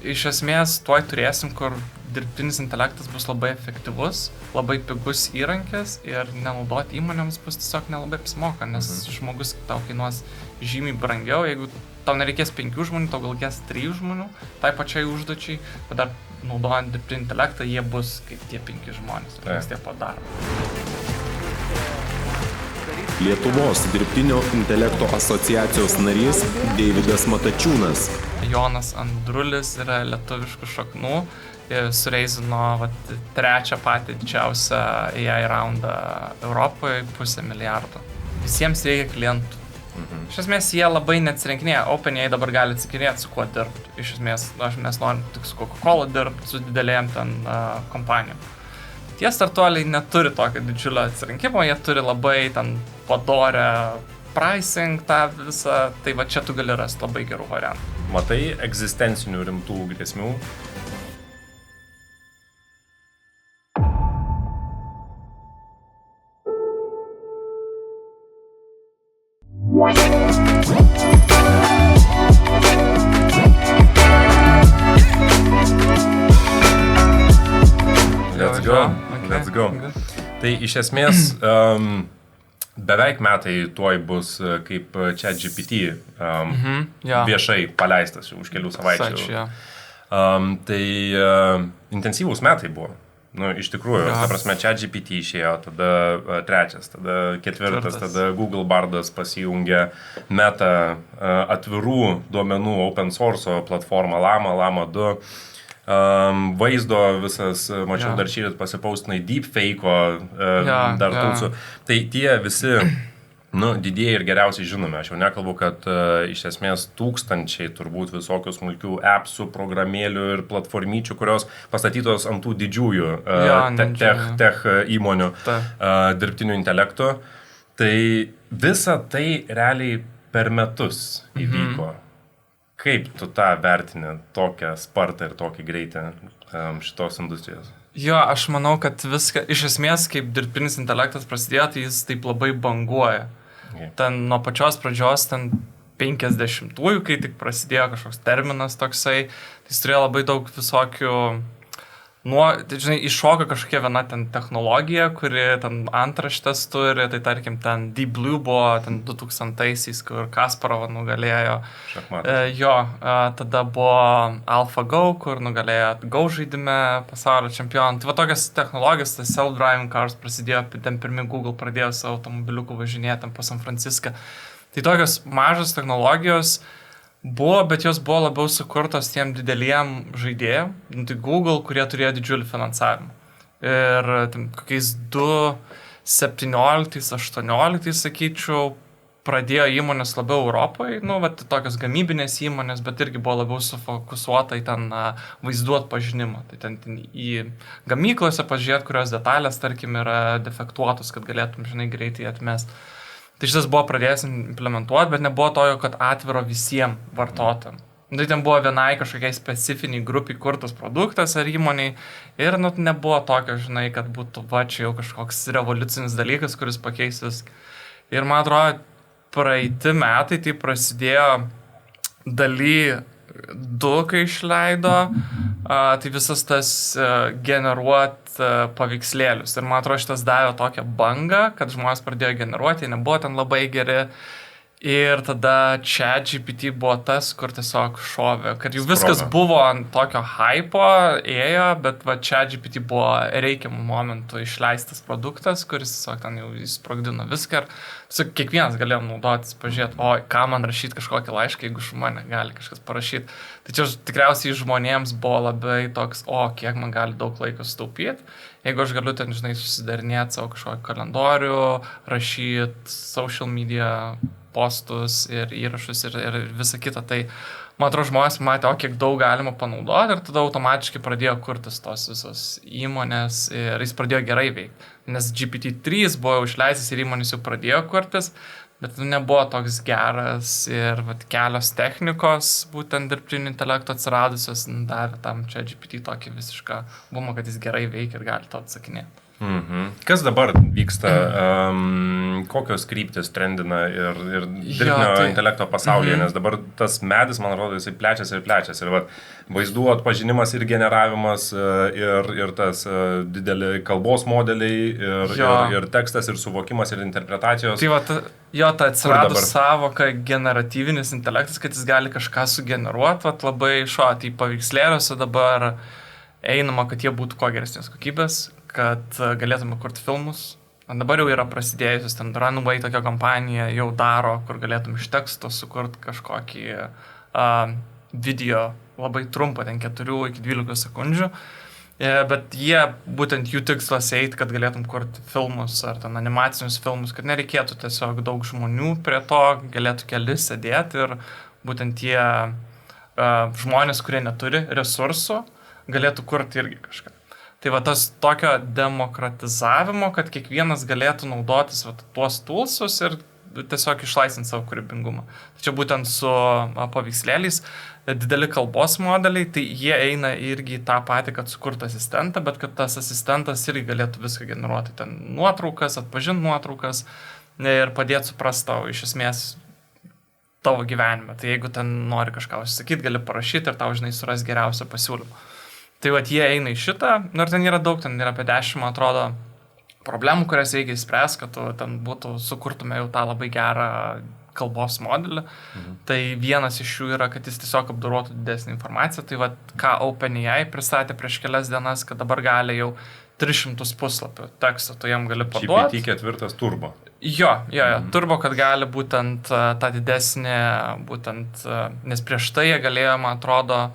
iš esmės tuoj turėsim, kur dirbtinis intelektas bus labai efektyvus, labai pigus įrankis ir nenaudoti įmonėms bus tiesiog nelabai apsimoka, nes žmogus tau kainuos žymiai brangiau, jeigu tau nereikės 5 žmonių, tau gal reikės 3 žmonių, tai pačiai užduočiai, bet dar naudojant dirbtinį intelektą, jie bus kaip tie 5 žmonės, vis tie padaro. Lietuvos dirbtinio intelekto asociacijos narys Deividas Matačiūnas. Jonas Andrulis yra lietuviškų šaknų, sureizino 3 patį didžiausią AI raundą Europoje, 500 milijardo. Visiems reikia klientų. Iš esmės jie labai neatsirinkinėja, OpenAI dabar gali atsirinkinėti su kuo dirbti. Iš esmės mes norim tik su Coca-Cola dirbti, su didelėjom ten kompanijom. Tie startuoliai neturi tokio didžiulio atsirinkimo, jie turi labai ten padorę pricing tą visą, tai čia tu gali rasti labai gerų variantų. Matai egzistencinių rimtų grėsmių? Let's go. Tai iš esmės beveik metai tuoj bus kaip ChatGPT viešai paleistas už kelių savaičių. Tai intensyvūs metai buvo. Iš tikrųjų, ta prasme, ChatGPT išėjo, tada 3, tada 4, tada Google Bardas pasijungė, Meta atvirų duomenų open source platforma Llama 2. Vaizdo visas, mačiau dar šįryt pasipaustinai deepfake'o dar tūsų. Tai tie visi didieji ir geriausiai žinome. Aš jau nekalbu, kad iš esmės tūkstančiai turbūt visokių smulkių appsų, programėlių ir platformyčių, kurios pastatytos ant tų didžiųjų tech įmonių dirbtinių intelektų. Tai visa tai realiai per metus įvyko. Kaip tu tą vertini, tokią spartą ir tokį greitį šitos industrijos? Jo, aš manau, kad viską, iš esmės, kaip dirbtinis intelektas prasidėjo, tai jis taip labai banguoja. Ten nuo pačios pradžios, ten 50-ųjų, kai tik prasidėjo kažkoks terminas toksai, tai jis turėjo labai daug visokių, iššoka kažkokia viena ten technologija, kuri ten antraštės turi, tai tarkim ten Deep Blue buvo ten 2000-aisiais, kur Kasparovą nugalėjo. Tada buvo AlphaGo, kur nugalėjo Go žaidime pasaulio čempioną. Tai tokias technologijas, tai self-driving cars prasidėjo, ten pirmi Google pradėjo savo automobiliukų važinėti po San Franciską. Tai tokios mažos technologijos buvo, bet jos buvo labiau sukurtos tiem dideliem žaidėjim, tai Google, kurie turėjo didžiulį finansavimą. Ir kokiais 2017-2018, sakyčiau, pradėjo įmonės labiau Europoje, tokios gamybinės įmonės, bet irgi buvo labiau sufokusuota į ten vaizdų atpažinimą. Tai ten į gamyklose pažiūrėti, kurios detalės, tarkim, yra defektuotos, kad galėtum, greitai atmest. Tai šitas buvo pradėjęs implementuoti, bet nebuvo tojo, kad atviro visiems vartotojams. Tai ten buvo vienai kažkokiai specifiniai grupiai kurtas produktas ar įmoniai ir nebuvo tokio, kad būtų čia jau kažkoks revoliucinis dalykas, kuris pakeis viską. Ir man atrodo, praeiti metai tai prasidėjo daly 2, kai išleido, tai visas tas generuot paveikslėlius. Ir man atrodo, šitas davė tokią bangą, kad žmonės pradėjo generuoti, jie nebuvo ten labai geri. Ir tada ChatGPT buvo tas, kur tiesiog šovė, kad jau viskas buvo ant tokio hypo, ėjo, bet ChatGPT buvo reikiamų momentų išleistas produktas, kuris tiesiog ten jau įsprogdino viską. Ir kiekvienas galėjom naudotis, pažiūrėti, ką man rašyti kažkokį laišką, jeigu iš mane gali kažkas parašyti. Tai čia tikriausiai žmonėms buvo labai toks, kiek man gali daug laiko sutaupyti. Jeigu aš galiu ten, susidarinėti savo kažkokį kalendorių, rašyti social media postus ir įrašus ir visą kitą. Tai, man atrodo, žmonės matė, kiek daug galima panaudoti ir tada automatiškai pradėjo kurtis tos visos įmonės ir jis pradėjo gerai veikti. Nes GPT-3 buvo išleistas ir įmonės jau pradėjo kurtis, bet nebuvo toks geras ir kelios technikos, būtent dirbtinio intelekto atsiradusios, davė tam čia GPT tokį visišką bumą, kad jis gerai veikia ir gali to atsakinėti. Kas dabar vyksta, kokios kryptis trendina ir dirbtinio intelekto pasaulyje, nes dabar tas medis, man atrodo, jisai plečiasi ir plečiasi. Ir vaizdų atpažinimas ir generavimas, ir tas dideli kalbos modeliai, ir tekstas, ir suvokimas, ir interpretacijos. Tai ta atsiradus savoka generatyvinis intelektas, kad jis gali kažką sugeneruoti, labai tai paveikslėliuose dabar einama, kad jie būtų kuo geresnės kokybės, kad galėtume kurti filmus. Dabar jau yra prasidėjusios, ten Runway tokia kompanija jau daro, kur galėtum iš teksto sukurti kažkokį video labai trumpą, ten 4 iki 12 sekundžių. Bet būtent jų tikslas eiti, kad galėtum kurti filmus ar ten animacinius filmus, kad nereikėtų tiesiog daug žmonių prie to, galėtų keli sėdėti ir būtent tie žmonės, kurie neturi resursų, galėtų kurti irgi kažką. Tai tas tokio demokratizavimo, kad kiekvienas galėtų naudotis tuos toolsus ir tiesiog išlaisvinti savo kūrybingumą. Tai čia būtent su paveikslėliais, dideli kalbos modeliai, tai jie eina irgi tą patį, kad sukurti asistentą, bet kad tas asistentas irgi galėtų viską generuoti. Ten nuotraukas, atpažinti nuotraukas ir padėti suprasti tau iš esmės tavo gyvenime. Tai jeigu ten nori kažką užsakyti, gali parašyti ir tau, suras geriausią pasiūlymą. Tai jie eina į šitą, ir ten yra daug, ten yra apie 10, man atrodo, problemų, kurias reikia įspręsti, kad tu ten sukurtume jau tą labai gerą kalbos modelį. Tai vienas iš jų yra, kad jis tiesiog apdorotų didesnį informaciją. Tai ką OpenAI pristatė prieš kelias dienas, kad dabar gali jau 300 puslapių tekstą, tu jam gali paduoti. GPT-4 turbo. Jo, turbo, kad gali būtent tą didesnį, nes prieš tai jie galėjo, man atrodo,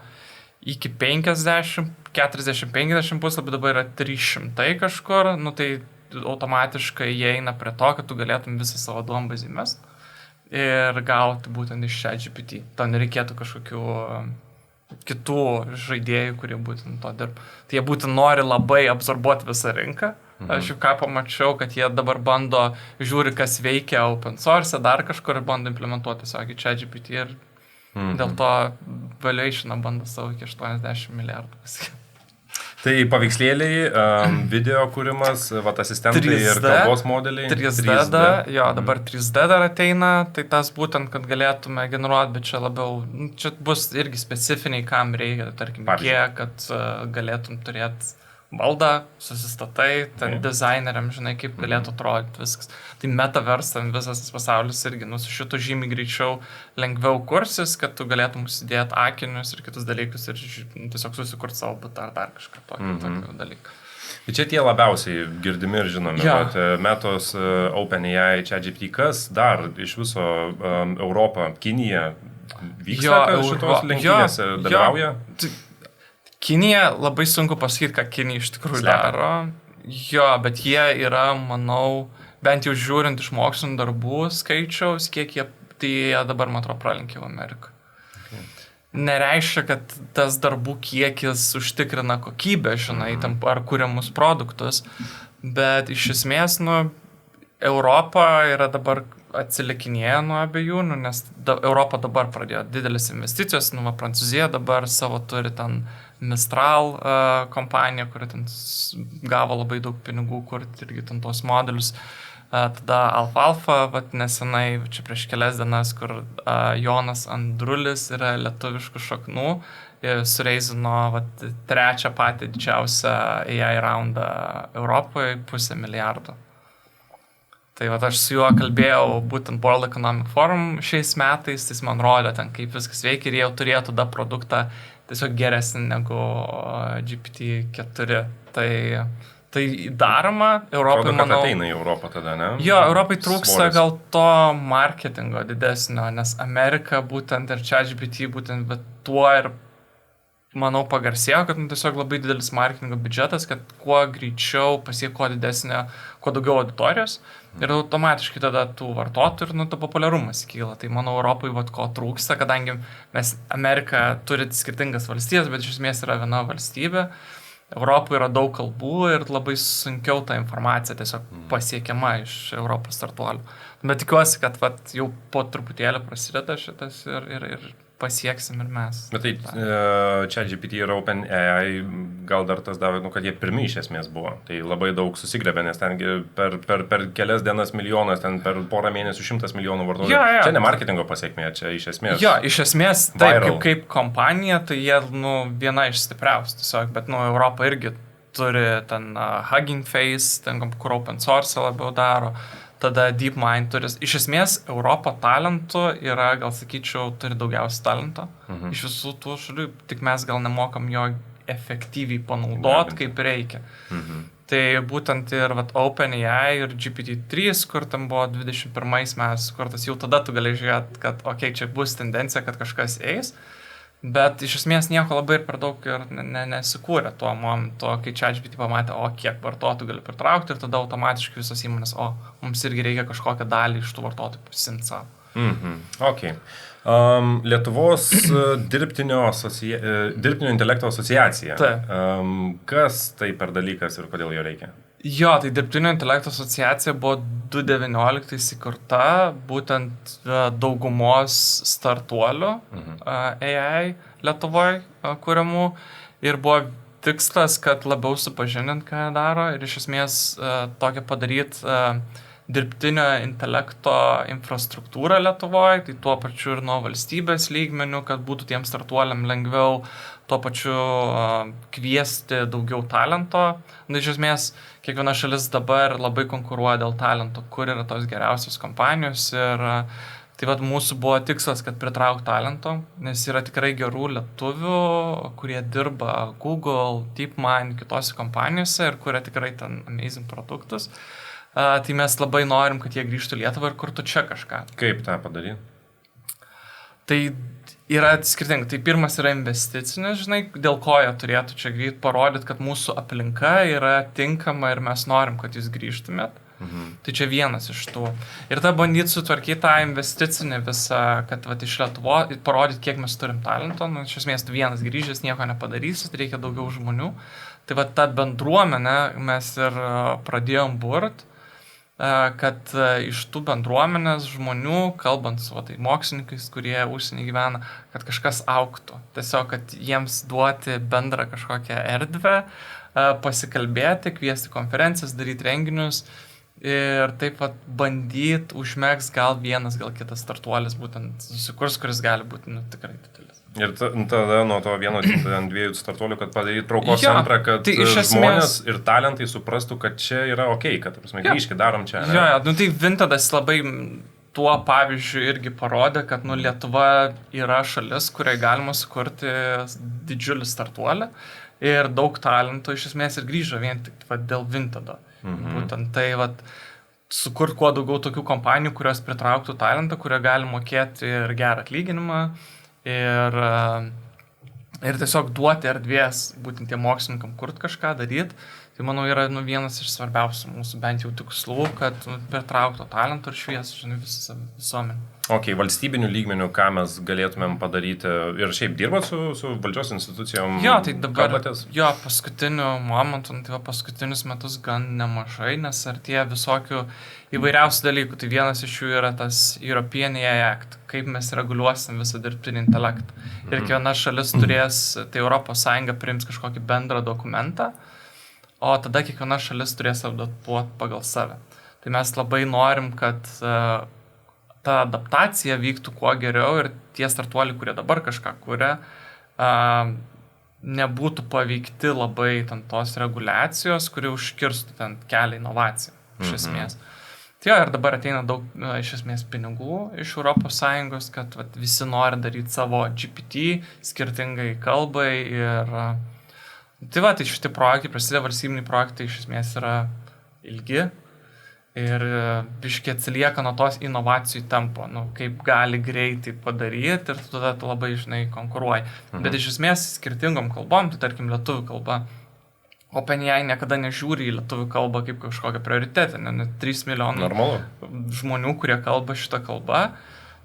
iki 50, 40-50 puslapį, dabar yra 300 kažkur, tai automatiškai jie eina prie to, kad tu galėtum visą savo duombazį mest ir gauti būtent iš ChatGPT. To nereikėtų kažkokių kitų žaidėjų, kurie būtent to dirba. Tai jie būtent nori labai absorbuoti visą rinką. Aš jau ką pamačiau, kad jie dabar žiūri, kas veikia open source, dar kažkur ir bando implementuoti tiesiog į ChatGPT ir dėl to valuationą bando savo iki 80 milijardų pasiekti. Tai paveikslėliai, video kūrimas, asistentai 3D, ir kalbos modeliai. 3D, dabar 3D dar ateina, tai tas būtent, kad galėtume generuoti, bet čia labiau, čia bus irgi specifiniai, kam reikia, tarkim, kiek, kad galėtum turėti baldą, susistatai, ten dizaineriam, kaip galėtų atrodyti viskas. Tai metaverse, visas pasaulis irgi, su šitu žymiai greičiau lengviau kursis, kad tu galėtum užsidėti akinius ir kitus dalykus ir tiesiog susikurti savo butą ar dar kažką tokio dalyką. Tai čia tie labiausiai girdimi ir žinomi, bet Metos, OpenAI, ChatGPT, kas dar iš viso Europą, Kinija vyksta šitos lenktynėse, dalyvauja? Kinija, labai sunku pasakyti, ką Kinija iš tikrųjų daro. Bet jie yra, manau, bent jau žiūrint iš mokslinių darbų skaičiaus, kiek jie dabar, man atrodo, pralenkė Ameriką. Nereiškia, kad tas darbų kiekis užtikrina kokybę, ar kuriamus produktus, bet iš esmės, Europa yra dabar atsilikinėja nuo abiejų, nes Europa dabar pradėjo didelis investicijos, Prancūzija dabar savo turi ten Mistral kompanija, kuri ten gavo labai daug pinigų kurti irgi ten tos modelius. Tada Alfalfa, nesenai, čia prieš kelias dienas, kur Jonas Andrulis yra lietuviškų šaknų, sureizino 3 patį didžiausią AI raundą Europoje, 500 milijardo. Tai aš su juo kalbėjau būtent World Economic Forum šiais metais, jis man rodė ten, kaip viskas veikia ir jie jau turėjo tada produktą tiesiog geresnį negu GPT-4. Tai daroma. Europai, manau, kad ateina į Europą tada, ne? Jo, Europai trūksta gal to marketingo didesnio, nes Amerika būtent ir ChatGPT būtent, bet tuo ir, manau, pagarsėjo, kad tiesiog labai didelis marketingo biudžetas, kad kuo greičiau pasiek kuo didesnio, kuo daugiau auditorijos ir automatiškai tada tų vartotojų ir to populiarumas kyla. Tai manau, Europai ko trūksta, kadangi mes Amerika turi skirtingas valstybės, bet iš esmės yra viena valstybė. Europoje yra daug kalbų ir labai sunkiau ta informacija tiesiog pasiekiama iš Europos startuolių. Bet tikiuosi, kad jau po truputėlį prasideda šitas ir pasieksim ir mes. Bet tai ChatGPT ir OpenAI gal dar tas davė, kad jie pirmi iš esmės buvo. Tai labai daug susigrebė, nes ten per kelias dienas milijonas, ten per porą mėnesių 100 milijonų vartotojų. Čia ne marketingo pasiekmė, čia iš esmės. Jo, iš esmės, taip, kaip kompanija, tai jie, viena iš stipriausių tiesiog, bet, Europa irgi turi ten Hugging Face, ten kur open source labiau daro. Tada DeepMind turi. Iš esmės, Europo talentų yra, gal sakyčiau, turi daugiausiai talento. Iš visų tų šalių, tik mes gal nemokam jo efektyviai panaudoti, kaip reikia. Tai būtent ir OpenAI ir GPT-3, kur tam buvo 21 metais, kur tas jau tada tu gali žiūrėti, kad čia bus tendencija, kad kažkas eis. Bet iš esmės nieko labai ir per daug ir nesikūrė tuo momentu, kai ChatGPT pamatė, kiek vartotojų gali pritraukti ir tada automatiškai visos įmonės, mums irgi reikia kažkokią dalį iš tų vartotojų pasimti savo. Ok. Lietuvos dirbtinio intelekto asociacija. Kas tai per dalykas ir kodėl jo reikia? Jo, tai dirbtinio intelekto asociacija buvo 2019 įkurta, būtent daugumos startuolių AI Lietuvoje kuriamų ir buvo tikslas, kad labiau supažinint, ką daro ir iš esmės tokią padaryti dirbtinio intelekto infrastruktūrą Lietuvoje, tai tuo pačiu ir nuo valstybės lygmenių, kad būtų tiem startuoliam lengviau, tuo pačiu kviesti daugiau talento. Iš esmės, kiekviena šalis dabar labai konkuruoja dėl talento, kur yra tos geriausios kompanijos ir tai mūsų buvo tikslas, kad pritraukti talento, nes yra tikrai gerų lietuvių, kurie dirba Google, DeepMind, kitose kompanijose ir kuria tikrai ten amazing produktus. Tai mes labai norim, kad jie grįžtų į Lietuvą ir kurtų čia kažką. Kaip tą padaryti? Tai yra skirtingai. Tai pirmas yra investicinis, dėl ko jie turėtų čia grįžti, parodyti, kad mūsų aplinka yra tinkama ir mes norim, kad jūs grįžtumėt. Tai čia vienas iš tų. Ir tada bandyti sutvarkyti tą investicinį visą, kad iš Lietuvos parodyti, kiek mes turim talento. Iš esmės, vienas grįžęs nieko nepadarysit, reikia daugiau žmonių. Tai tą bendruomenę mes ir pradėjom burt, kad iš tų bendruomenės žmonių, kalbant su mokslininkais, kurie užsienį gyvena, kad kažkas augtų. Tiesiog, kad jiems duoti bendrą kažkokią erdvę, pasikalbėti, kviesti konferencijas, daryti renginius ir taip pat bandyti užmėgs gal vienas, gal kitas startuolis būtent susikurs, kuris gali būti tikrai didelis. Ir tada nuo to vieno dviejų startuolių, kad padaryti traukos centrą, kad tai žmonės ir talentai suprastų, kad čia yra okei, kad grįžkit, darom čia. Tai Vintadas labai tuo pavyzdžiu irgi parodė, kad Lietuva yra šalis, kuriai galima sukurti didžiulį startuolį ir daug talentų iš esmės ir grįžo vien tik dėl Vintado. Būtent tai sukurti kuo daugiau tokių kompanijų, kurios pritrauktų talentą, kurie gali mokėti ir gerą atlyginimą ir tiesiog duoti erdvės būtent tiem mokslininkam kurti kažką, daryti. Tai manau yra vienas iš svarbiausių mūsų bent jau tikslų, kad pritrauktų talentą ir šviesų visą visuomenę. Ok, valstybinių lygmenių, ką mes galėtumėm padaryti ir šiaip dirbat su valdžios institucijom? Jo, tai dabar, paskutiniu momentu, paskutinius metus gan nemažai, nes artėja visokių įvairiausių dalykų. Tai vienas iš jų yra tas European AI Act, kaip mes reguliuosim visą dirbtinį intelektą. Ir kiekviena šalis turės, tai ES priims kažkokį bendrą dokumentą, o tada kiekviena šalis turės adaptuoti pagal save. Tai mes labai norim, kad ta adaptacija vyktų kuo geriau ir tie startuoliai, kurie dabar kažką kuria, nebūtų paveikti labai tos reguliacijos, kuri užkirstų ten kelią inovacijų, iš esmės. Tai ir dabar ateina daug, iš esmės, pinigų iš ES, kad visi nori daryti savo GPT skirtingai kalbai ir tai šitie projektai, prasideda valstybiniai projektai, iš esmės yra ilgi. Ir biškiai atsilieka nuo tos inovacijų tempo, kaip gali greitai padaryti ir tada tu labai, konkuruoji. Bet iš esmės skirtingom kalbom, tai tarkim lietuvių kalba, OpenAI niekada nežiūri į lietuvių kalbą kaip kažkokią prioritetę, 3 milijonų žmonių, kurie kalba šitą kalbą,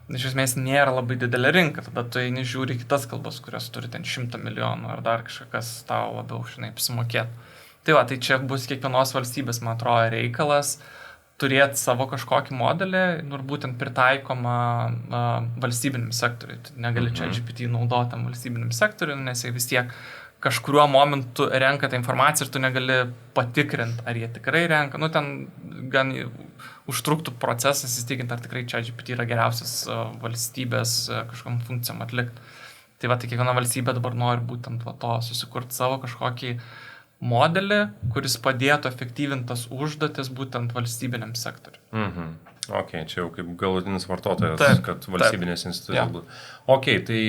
iš esmės nėra labai didelė rinka, tada tu nežiūri kitas kalbas, kurios turi ten 100 milijonų ar dar kažkas tau labiau, apsimokėtų. Tai čia bus kiekvienos valstybės, man atrodo, reikalas turėti savo kažkokį modelį, ir būtent pritaikomą valstybiniam sektoriui. Tu negali čia GPT naudotam valstybiniam sektoriui, nes jie vis tiek kažkuriuo momentu renka tą informaciją ir tu negali patikrinti, ar jie tikrai renka. Ten gan užtruktų procesas įstikinti, ar tikrai čia GPT yra geriausias valstybės kažkam funkcijom atlikti. Tai tai kiekviena valstybė dabar nori būtent to susikurti savo kažkokį modelį, kuris padėtų efektyvintas užduotis būtent valstybiniam sektoriui. Ok, čia jau kaip galutinis vartotojas, kad valstybinės institucijos. Ok, tai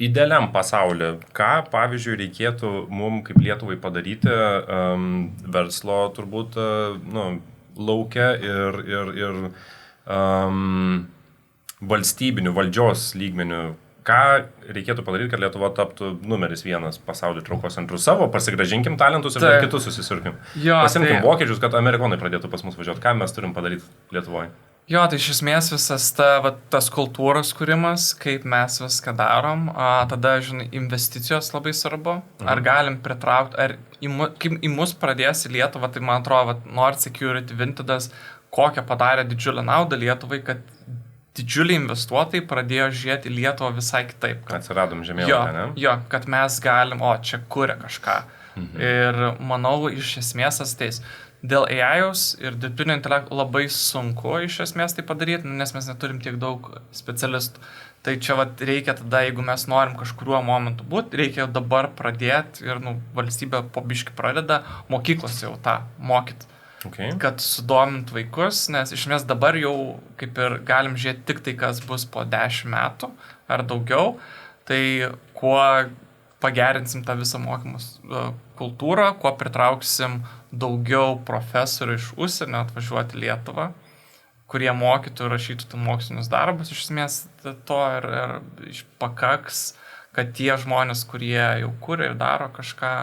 idealiam pasaulyje, ką, pavyzdžiui, reikėtų mums kaip Lietuvai padaryti verslo turbūt lauke ir valstybinių, valdžios lygmenių, ką reikėtų padaryti, kad Lietuva taptų numeris 1 pasaulio traukos centrų savo, pasigražinkim talentus ir kitus susisirkim. Pasimkim vokiečius, kad amerikonai pradėtų pas mus važiuoti. Ką mes turim padaryti Lietuvoje? Tai iš esmės visas tas kultūros kūrimas, kaip mes viską darom, tada, investicijos labai svarbu. Ar galim pritraukti, ar kaip į mus pradės į Lietuvą, tai man atrodo, Nord Security Vintedas, kokią padarė didžiulę naudą Lietuvai, kad didžiuliai investuotojai pradėjo žiūrėti į Lietuvą visai kitaip. Atsiradom žemėlapį, ne? Jo, kad mes galim, čia kuria kažką. Ir manau, iš esmės ateis. Dėl AI-aus ir dirbtinio intelekto labai sunku iš esmės tai padaryti, nes mes neturim tiek daug specialistų. Tai čia reikia tada, jeigu mes norim kažkuriuo momentu būti, reikia dabar pradėti ir valstybė po biškį pradeda mokyklos jau tą mokyti. Kad sudomint vaikus, nes iš esmės dabar jau kaip ir galim žiūrėti tik tai, kas bus po 10 metų ar daugiau. Tai kuo pagerinsim tą visą mokymus kultūrą, kuo pritrauksim daugiau profesorių iš užsienio atvažiuoti į Lietuvą, kurie mokytų ir rašytų tų mokslinius darbus. Iš esmės to ir pakaks, kad tie žmonės, kurie jau kuria ir daro kažką,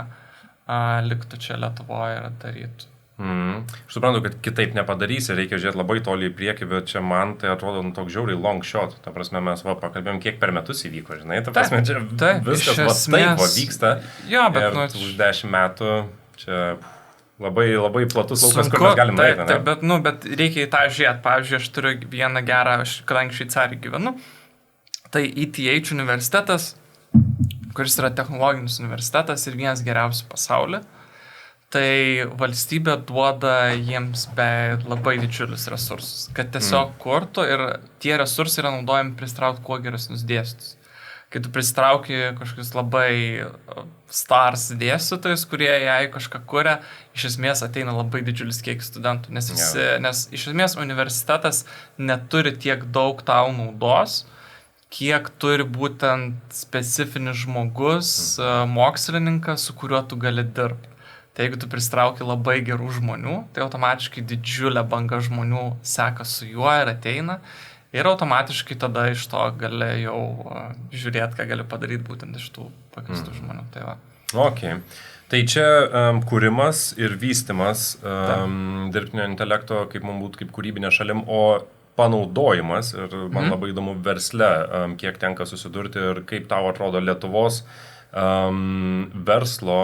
liktų čia Lietuvoje ir darytų. Aš suprantu, kad kitaip nepadarysi, reikia žiūrėti labai toli į priekį, bet čia man tai atrodo toks žiauriai long shot. Ta prasme, mes pakalbėjom, kiek per metus įvyko, žinai, ta prasme, čia viskas taip vyksta. Bet už 10 metų čia labai platus laukas, kur mes galim daryti. Bet reikia į tą žiūrėti. Pavyzdžiui, aš turiu vieną gerą, kadangi Šveicarijoje gyvenu, tai ETH universitetas, kuris yra technologinis universitetas ir vienas geriausių pasaulyje. Tai valstybė duoda jiems labai didžiulius resursus, kad tiesiog kurtų ir tie resursai yra naudojami pristraukti kuo geresnius dėstytojus. Kai tu pristrauki kažkokius labai stars dėstytojus, kurie jei kažką kuria, iš esmės ateina labai didžiulis kiekis studentų, nes iš esmės universitetas neturi tiek daug tau naudos, kiek turi būtent specifinis žmogus, mokslininkas, su kuriuo tu gali dirbti. Tai jeigu tu pristrauki labai gerų žmonių, tai automatiškai didžiulė banga žmonių seka su juo ir ateina. Ir automatiškai tada iš to gali jau žiūrėti, ką gali padaryti būtent iš tų pakviestų žmonių. Ok. Tai čia kūrimas ir vystimas dirbtinio intelekto, kaip man būtų, kaip kūrybinė šalim, o panaudojimas, ir man labai įdomu versle, kiek tenka susidurti ir kaip tau atrodo Lietuvos verslo,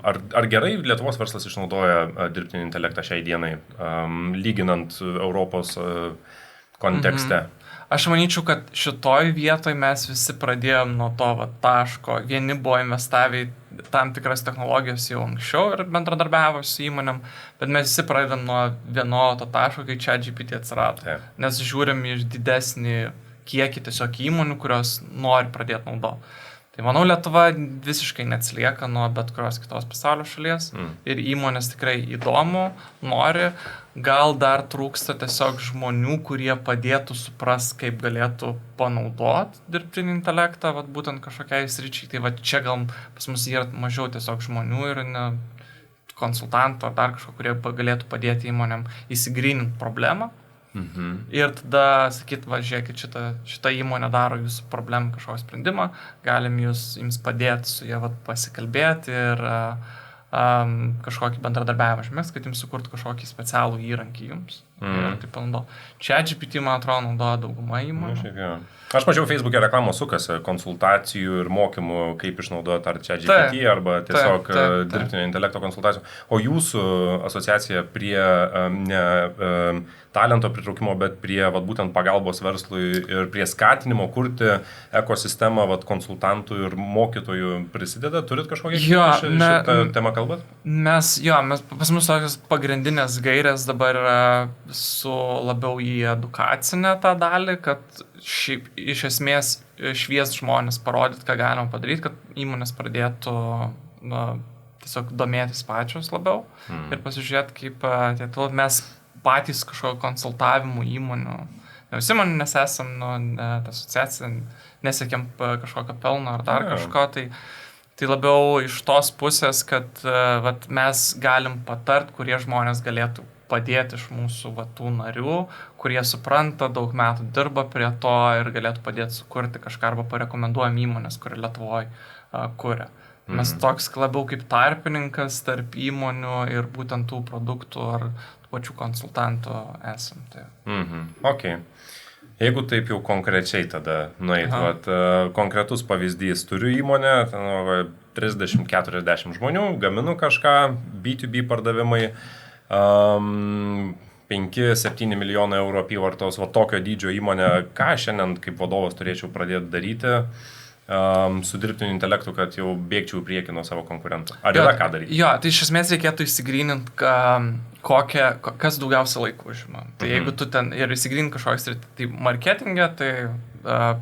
ar gerai Lietuvos verslas išnaudoja dirbtinį intelektą šiai dienai, lyginant Europos kontekste? Aš manyčiau, kad šitoj vietoj mes visi pradėjom nuo to taško. Vieni buvo investavę į tam tikras technologijas jau anksčiau ir bendradarbiavo su įmonėm, bet mes visi pradedam nuo vieno to taško, kai ChatGPT atsirado. Nes žiūrim iš didesnį kiekį tiesiog įmonių, kurios nori pradėti naudoti. Tai manau, Lietuva visiškai neatsilieka nuo bet kurios kitos pasaulio šalies ir įmonės tikrai įdomu, nori, gal dar trūksta tiesiog žmonių, kurie padėtų supras, kaip galėtų panaudoti dirbtinį intelektą, būtent kažkokiai sričiai. Tai čia gal pas mus yra mažiau tiesiog žmonių ir konsultantų ar dar kažko, kurie galėtų padėti įmonėm įsigryninti problemą. Ir tada sakyt, žiūrėkit, šitą įmonę daro jūsų problemą kažkokį sprendimą, galim jums padėti su jie pasikalbėti ir kažkokį bendradarbiavimą žmės, kad jums sukurtų kažkokį specialų įrankį jums, Ir taip panaudoju. ChatGPT, man atrodo, naudoja dauguma įmonių. Aš mačiau Facebook'e reklamos sukasi, konsultacijų ir mokymų, kaip išnaudoti ar ChatGPT, arba tiesiog dirbtinio intelekto konsultacijų. O jūsų asociacija prie ne talento pritraukimo, bet prie būtent pagalbos verslui ir prie skatinimo kurti ekosistemą konsultantų ir mokytojų prisideda? Turit kažkokią šitą temą kalbat? Mes pas mus tokios pagrindinės gairės dabar yra su labiau į edukacinę tą dalį, kad šiaip iš esmės šviest žmonės, parodyti, ką galima padaryti, kad įmonės pradėtų tiesiog domėtis pačios labiau ir pasižiūrėti, kaip mes patys kažkokio konsultavimų įmonių. Ne visi įmonė, nes esam asociacija, nesiekiam kažkokio pelno ar dar kažko, tai labiau iš tos pusės, kad mes galim patart, kurie žmonės galėtų padėti iš mūsų tų narių, kurie supranta, daug metų dirba prie to ir galėtų padėti sukurti kažką arba parekomenduojam įmonės, kuri Lietuvoje kuria. Mes toks labiau kaip tarpininkas tarp įmonių ir būtent tų produktų ar pačių konsultantų esam. Tai. Ok. Jeigu taip jau konkrečiai tada nueit, konkretus pavyzdys, turiu įmonę, 30-40 žmonių, gaminu kažką, B2B pardavimai, 5-7 milijonų eurų apyvartos, tokio dydžio įmonė, ką šiandien kaip vadovas turėčiau pradėti daryti su dirbtiniu intelektu, kad jau bėgčiau į priekį nuo savo konkurentų? Ar yra ką daryti? Jo, tai iš esmės reikėtų įsigryninti, kas daugiausia laiko užima. Tai jeigu tu ten ir įsigryninti kažkoks, tai marketingė, tai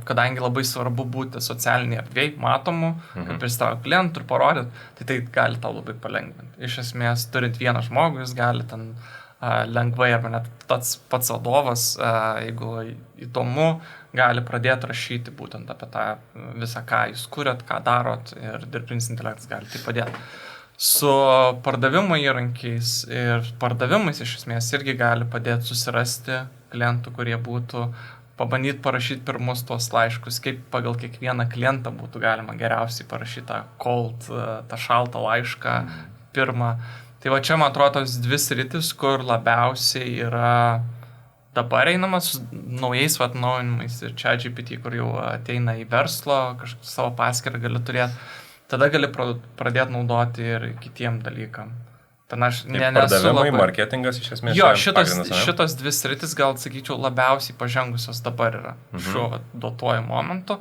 kadangi labai svarbu būti socialiniai erdvėj, matomu, kad pristatyti klientų ir parodyti, tai gali tau labai palengvinti. Iš esmės, turint vieną žmogų, jis gali ten lengvai, arba net pats vadovas, jeigu įdomu, gali pradėti rašyti būtent apie tą visą, ką jūs kuriat, ką darot, ir dirbtinis intelektas gali tai padėti. Su pardavimo įrankiais ir pardavimais iš esmės irgi gali padėti susirasti klientų, kurie būtų, pabandyti parašyti pirmus tuos laiškus, kaip pagal kiekvieną klientą būtų galima geriausiai parašyti tą cold, tą šaltą laišką pirmą. Tai čia, man atrodo, tos dvi sritis, kur labiausiai yra dabar einama su naujais atnaujinimais ir ChatGPT, kur jau ateina į verslo, kažkaip savo paskirtą gali turėti, tada gali pradėti naudoti ir kitiem dalykam. Pardavimai, marketingas iš esmės. Jo, šitos dvi sritis, gal sakyčiau, labiausiai pažengusios dabar yra šiuo duotuoju momentu.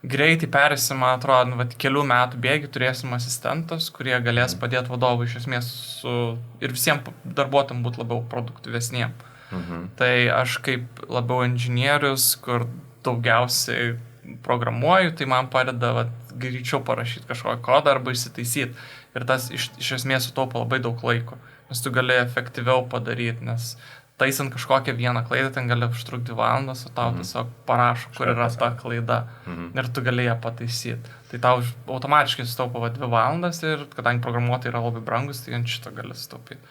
Greitai perėsim, man atrodo, kelių metų bėgi turėsim asistentus, kurie galės padėti vadovui iš esmės ir visiems darbuotojams būti labiau produktyvesniem. Tai aš kaip labiau inžinierius, kur daugiausiai programuoju, tai man padeda greičiau parašyti kažkokią kodą arba įsitaisyti. Ir tas iš esmės sutaupo labai daug laiko, nes tu gali efektyviau padaryti, nes taisant kažkokią vieną klaidą, ten gali užtrukti 2 valandas, o tau tiesiog parašo, kur yra ta klaida ir tu gali ją pataisyti. Tai tau automatiškai sutaupo 2 valandas ir kadangi programuotojai yra labai brangus, tai ant šito gali sutaupyti.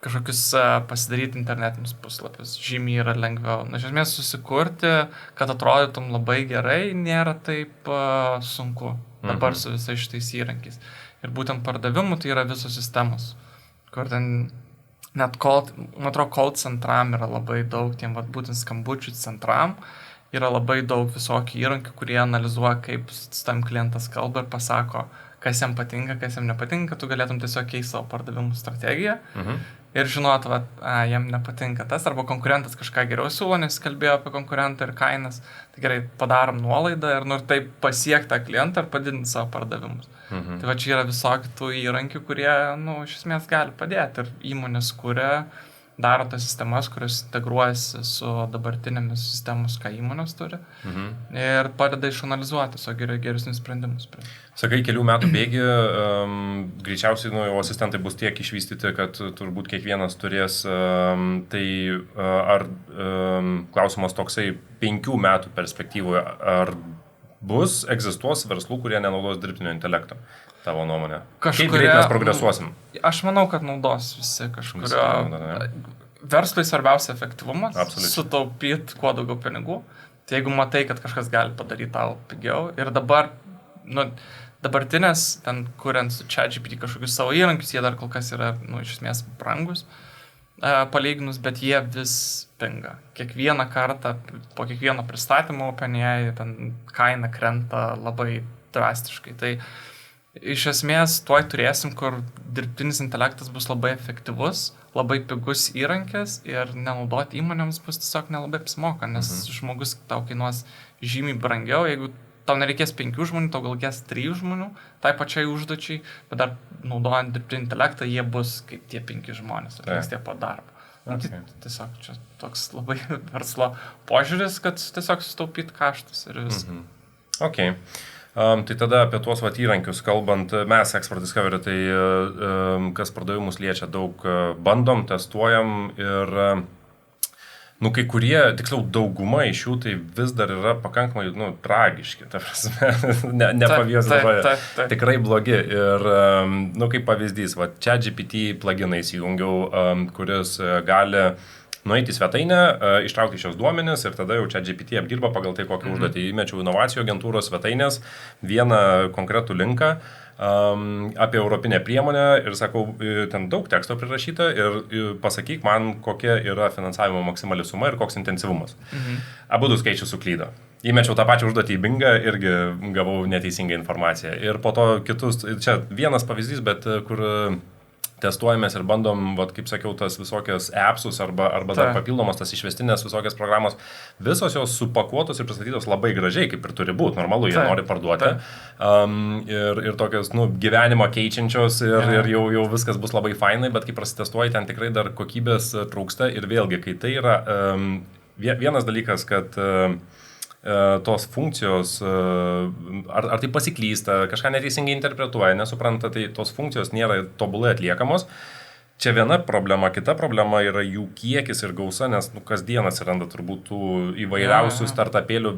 Kažkokius pasidaryti internetinius puslapius žymiai yra lengviau. Iš esmės susikurti, kad atrodytum labai gerai, nėra taip sunku dabar su visais šitais įrankiais. Ir būtent pardavimų tai yra visos sistemos, kur ten net man atrodo, call centram yra labai daug, tiem būtent skambučių centram yra labai daug visokių įrankių, kurie analizuoja, kaip tam klientas kalba ir pasako, kas jam patinka, kas jam nepatinka, tu galėtum tiesiog keisti savo pardavimų strategiją ir žinot, jam nepatinka tas, arba konkurentas kažką geriau siūlo, nes kalbėjo apie konkurentą ir kainas, tai gerai, padarom nuolaidą ir taip pasiekti tą klientą ir padidinti savo pardavimus. Tai čia yra visokių tų įrankių, kurie, iš esmės gali padėti ir įmonės kuria, daro tas sistemas, kurios integruojasi su dabartinėmis sistemus, ką įmonės turi ir padeda išanalizuoti geresnius sprendimus. Sakai, kelių metų bėgi, greičiausiai asistentai bus tiek išvystyti, kad turbūt kiekvienas turės, tai ar klausimas toksai 5 metų perspektyvoje, ar egzistuos verslų, kurie nenaudos dirbtinio intelekto, tavo nuomonė? Kaip greit mes progresuosim? Aš manau, kad naudos visi kažkurio. Verslui svarbiausia efektyvumas, sutaupyti kuo daugiau pinigų. Tai jeigu matai, kad kažkas gali padaryti tau pigiau ir dabar, dabartinės, ten kuriant su ChatGPT kažkokius savo įrankius, jie dar kol kas yra, iš esmės brangus. palyginus, bet jie vis pinga. Kiekvieną kartą, po kiekvieno pristatymo OpenAI ten kaina krenta labai drastiškai. Tai iš esmės tuoj turėsim, kur dirbtinis intelektas bus labai efektyvus, labai pigus įrankis ir nenaudoti įmonėms bus tiesiog nelabai apsimoka, nes žmogus tau kainuos žymiai brangiau, jeigu tau nereikės 5 žmonių, tau gal reikės 3 žmonių, tai pačiai užduočiai, bet dar naudojant dirbtinį intelektą, jie bus kaip tie 5 žmonės, atliks tie po darbą. Okay. Tiesiog čia toks labai verslo požiūris, kad tiesiog sutaupyti kaštus ir viską. Okay. Tai tada apie tuos įrankius kalbant, mes Expert Discovery, tai kas pardavimus liečia, daug bandom, testuojam ir kai kurie, tiksliau dauguma iš jų tai vis dar yra pakankamai tragiški, ta prasme, nepavijosiu, tikrai blogi. Ir kaip pavyzdys, ChatGPT pluginą įsijungiau, kuris gali nueiti į svetainę, ištraukti šios duomenis ir tada jau ChatGPT apdirba pagal tai, kokią užduotį. Įmečiau inovacijų agentūros svetainės vieną konkretų linką apie europinę priemonę ir sakau, ten daug teksto prirašyta ir pasakyk man, kokia yra finansavimo maksimali suma ir koks intensyvumas. Abudu skaičius suklydo. Įmečiau tą pačią užduotį į Bingą, irgi gavau neteisingą informaciją. Ir po to kitus, čia vienas pavyzdys, bet kur testuojamės ir bandom, kaip sakiau, tas visokias appsus arba dar papildomos tas išvestinės visokias programos, visos jos supakuotos ir pristatytos labai gražiai, kaip ir turi būti, normalu, jie nori parduoti. Ir tokios, gyvenimą keičiančios ir jau viskas bus labai fainai, bet kai prasitestuoji, ten tikrai dar kokybės trūksta ir vėlgi, kai tai yra vienas dalykas, kad tos funkcijos, ar tai pasiklysta, kažką neteisingai interpretuoja, nesupranta, tai tos funkcijos nėra tobulai atliekamos. Čia viena problema, kita problema yra jų kiekis ir gausa, nes kasdien atsiranda turbūt tų įvairiausių startupėlių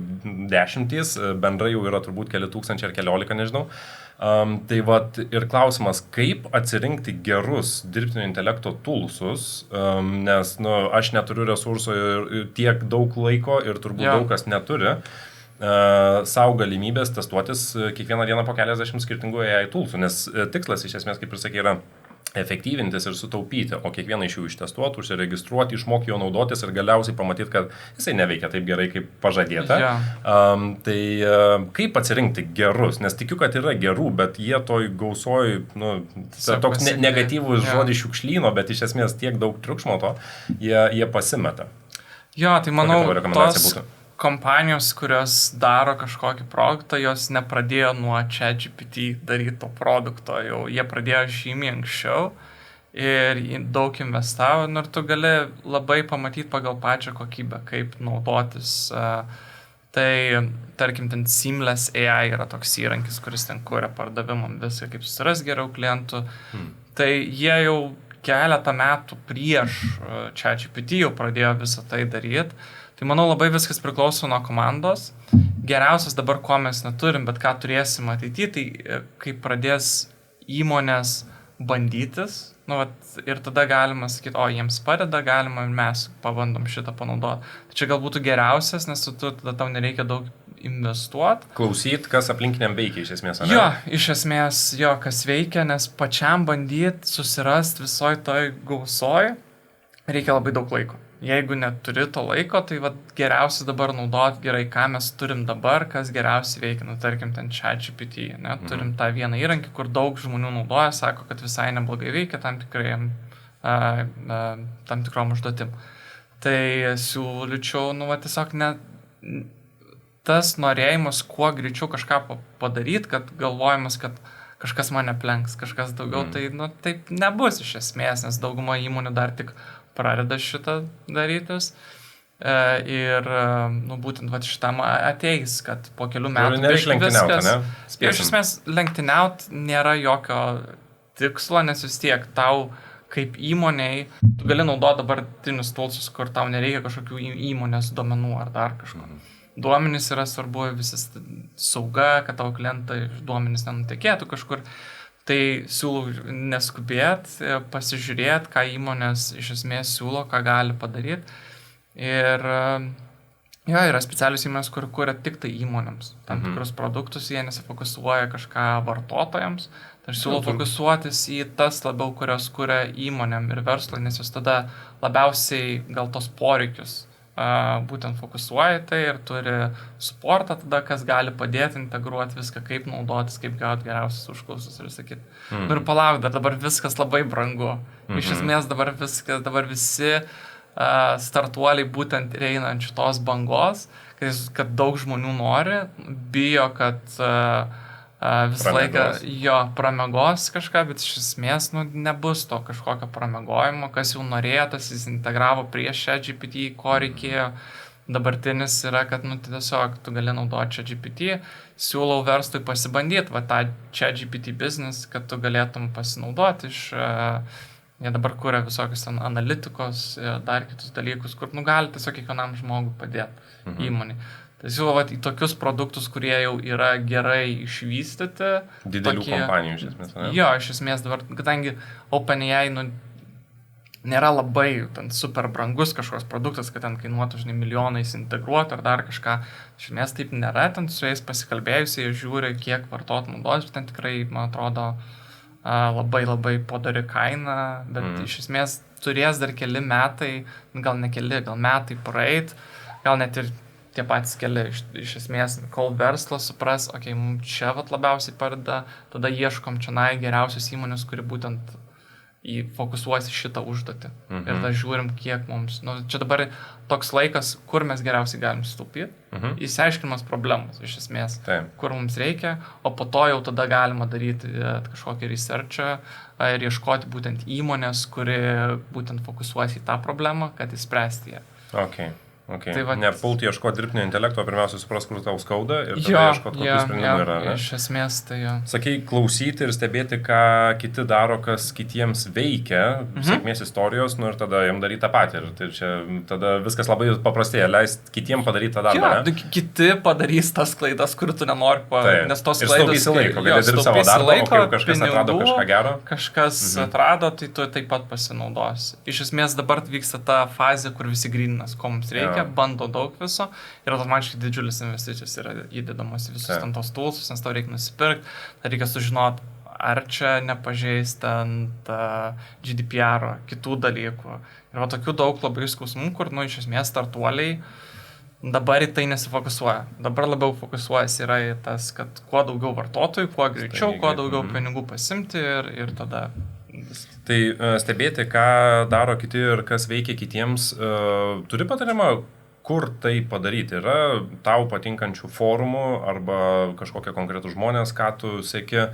dešimtys, bendrai jau yra turbūt keli tūkstančiai ar keliolika, nežinau. Tai ir klausimas, kaip atsirinkti gerus dirbtinio intelekto toolsus, nes aš neturiu resursų ir tiek daug laiko ir turbūt daug kas neturi, savo galimybės testuotis kiekvieną dieną po keliasdešimt skirtingų AI toolsų, nes tikslas iš esmės, kaip ir sakė, yra efektyvintis ir sutaupyti, o kiekvieną iš jų ištestuoti, užsiregistruoti, išmokti jo naudotis ir galiausiai pamatyti, kad jisai neveikia taip gerai, kaip pažadėta. Tai kaip atsirinkti gerus, nes tikiu, kad yra gerų, bet jie toj gausoj, toks negatyvus žodis šiukšlyno, bet iš esmės tiek daug triukšmo to, jie pasimeta. Jo, tai manau, tos kompanijos, kurios daro kažkokį produktą, jos nepradėjo nuo ChatGPT daryto produkto, jau jie pradėjo žymiai anksčiau ir daug investavo, ir tu gali labai pamatyti pagal pačią kokybę, kaip naudotis. Tai, tarkim, ten Seamless AI yra toks įrankis, kuris ten kuria pardavimam viską, kaip susiras geriau klientų. Tai jie jau keletą metų prieš ChatGPT jau pradėjo visą tai daryti. Tai manau, labai viskas priklauso nuo komandos. Geriausias dabar, ko mes neturim, bet ką turėsim ateityje, tai kai pradės įmonės bandytis, ir tada galima sakyti, jiems padeda, galima ir mes pabandom šitą panaudoti. Tai čia gal būtų geriausias, nes tada tau nereikia daug investuoti. Klausyt, kas aplinkiniam veikia iš esmės, ne? Jo, iš esmės, kas veikia, nes pačiam bandyti susirasti visoj toj gausoj, reikia labai daug laiko. Jeigu neturi to laiko, tai geriausia dabar naudoti gerai, ką mes turim dabar, kas geriausiai veikia. Tarkim, ten ChatGPT, turim tą vieną įrankį, kur daug žmonių naudoja, sako, kad visai neblogai veikia tam tikrom užduotim. Tai siūlyčiau, tiesiog tas norėjimas kuo greičiau kažką padaryti, kad galvojimas, kad kažkas mane aplenks, kažkas daugiau, tai taip nebus iš esmės, nes dauguma įmonių dar tik pradeda šitą darytis ir būtent šitam ateis, kad po kelių metų viskas. Iš esmės, lenktyniaut nėra jokio tikslo, nes vis tiek tau kaip įmoniai, tu gali naudoti dabartinius toolsus, kur tau nereikia kažkokių įmonės duomenų ar dar kažko. Duomenys yra svarbu, visas sauga, kad tavo klientai duomenys nenutekėtų kažkur. Tai siūlau neskubėti, pasižiūrėti, ką įmonės iš esmės siūlo, ką gali padaryti. Ir Jo, yra specialius įmonės, kur kuria tik tai įmonėms. Tam tikrus produktus jie nesifokusuoja kažką vartotojams. Tai aš siūlau fokusuotis į tas labiau, kurios kuria įmonėm ir verslui, nes jūs tada labiausiai gal tos poreikius būtent fokusuoja tai ir turi supportą tada, kas gali padėti integruoti viską, kaip naudotis, kaip gauti geriausius užklausus ir sakyti. Ir palauk, dabar viskas labai brangu. Iš esmės dabar visi startuoliai būtent eina ant šitos bangos, kad daug žmonių nori, bijo, kad visą laiką jo pramegos kažką, bet iš esmės nebus to kažkokio pramegojimo, kas jau norėjo, tas jis integravo prieš ChatGPT, ko reikėjo. Dabartinis yra, kad tiesiog tu gali naudoti ChatGPT, siūlau verslui pasibandyti tą ChatGPT business, kad tu galėtum pasinaudoti iš jie dabar kuria visokius analitikos, dar kitus dalykus, kur gali tiesiog kiekvienam žmogui padėti įmonį. Tai siūlau į tokius produktus, kurie jau yra gerai išvystyti. Didelių kompanijų iš esmės, ne? Jo, iš esmės dabar, kadangi OpenAI nėra labai super brangus kažkoks produktas, kad ten kainuotų milijonais integruoti ar dar kažką. Iš esmės taip nėra, ten su jais pasikalbėjusiai žiūri, kiek vartotojų naudos, bet ten tikrai, man atrodo, labai labai padori kaina, bet iš esmės turės dar keli metai, gal ne keli, gal metai praeit, gal net ir tie patys keli, iš esmės, kol verslas supras, mums čia labiausiai padeda, tada ieškom čia geriausios įmonės, kuri būtent fokusuosi šitą užduotį. Ir tada žiūrim, kiek mums, čia dabar toks laikas, kur mes geriausiai galim sutaupyti, įsiaiškinimas problemos, iš esmės, kur mums reikia, o po to jau tada galima daryti kažkokį researchą ir ieškoti būtent įmonės, kuri būtent fokusuosi į tą problemą, kad įspręsti ją. Okay. Tai nepulti ieškoti dirbtinio intelekto, pirmiausia supras, kur tau skauda ir tada ieškoti, kokių sprendimų yra. Iš esmės tai jo. Sakei, klausyti ir stebėti, ką kiti daro, kas kitiems veikia, sėkmės istorijos, ir tada jam daryti tą patį. Ir tai čia tada viskas labai paprastėja, leisti kitiem padaryti tą darbą. Jo, kiti padarys tas klaidas, kur tu nenori, nes tos klaidas... Ir staupysi laiko, kad dirbi savo darbą, o kai kažkas atrado kažką gero. Kažkas atrado, tai tu taip pat pasinaudosi. Iš esmės dabar vyksta ta fazė, kur visi gryninas, ko mums reikia. Bando daug viso ir automatiškai didžiulis investicijos yra įdedamos į visus tos tūlsus, nes tau reikia nusipirkti, reikia sužinoti, ar čia nepažeis ant GDPR, kitų dalykų. Ir tokių daug labai skausmų, kur, iš esmės, startuoliai dabar į tai nesifokusuoja. Dabar labiau fokusuojasi yra į tas, kad kuo daugiau vartotojų, kuo greičiau, kuo daugiau pinigų pasimti ir tada... Tai stebėti, ką daro kiti ir kas veikia kitiems, turi patarimą, kur tai padaryti? Yra tau patinkančių forumų arba kažkokie konkretų žmonės, ką tu seki,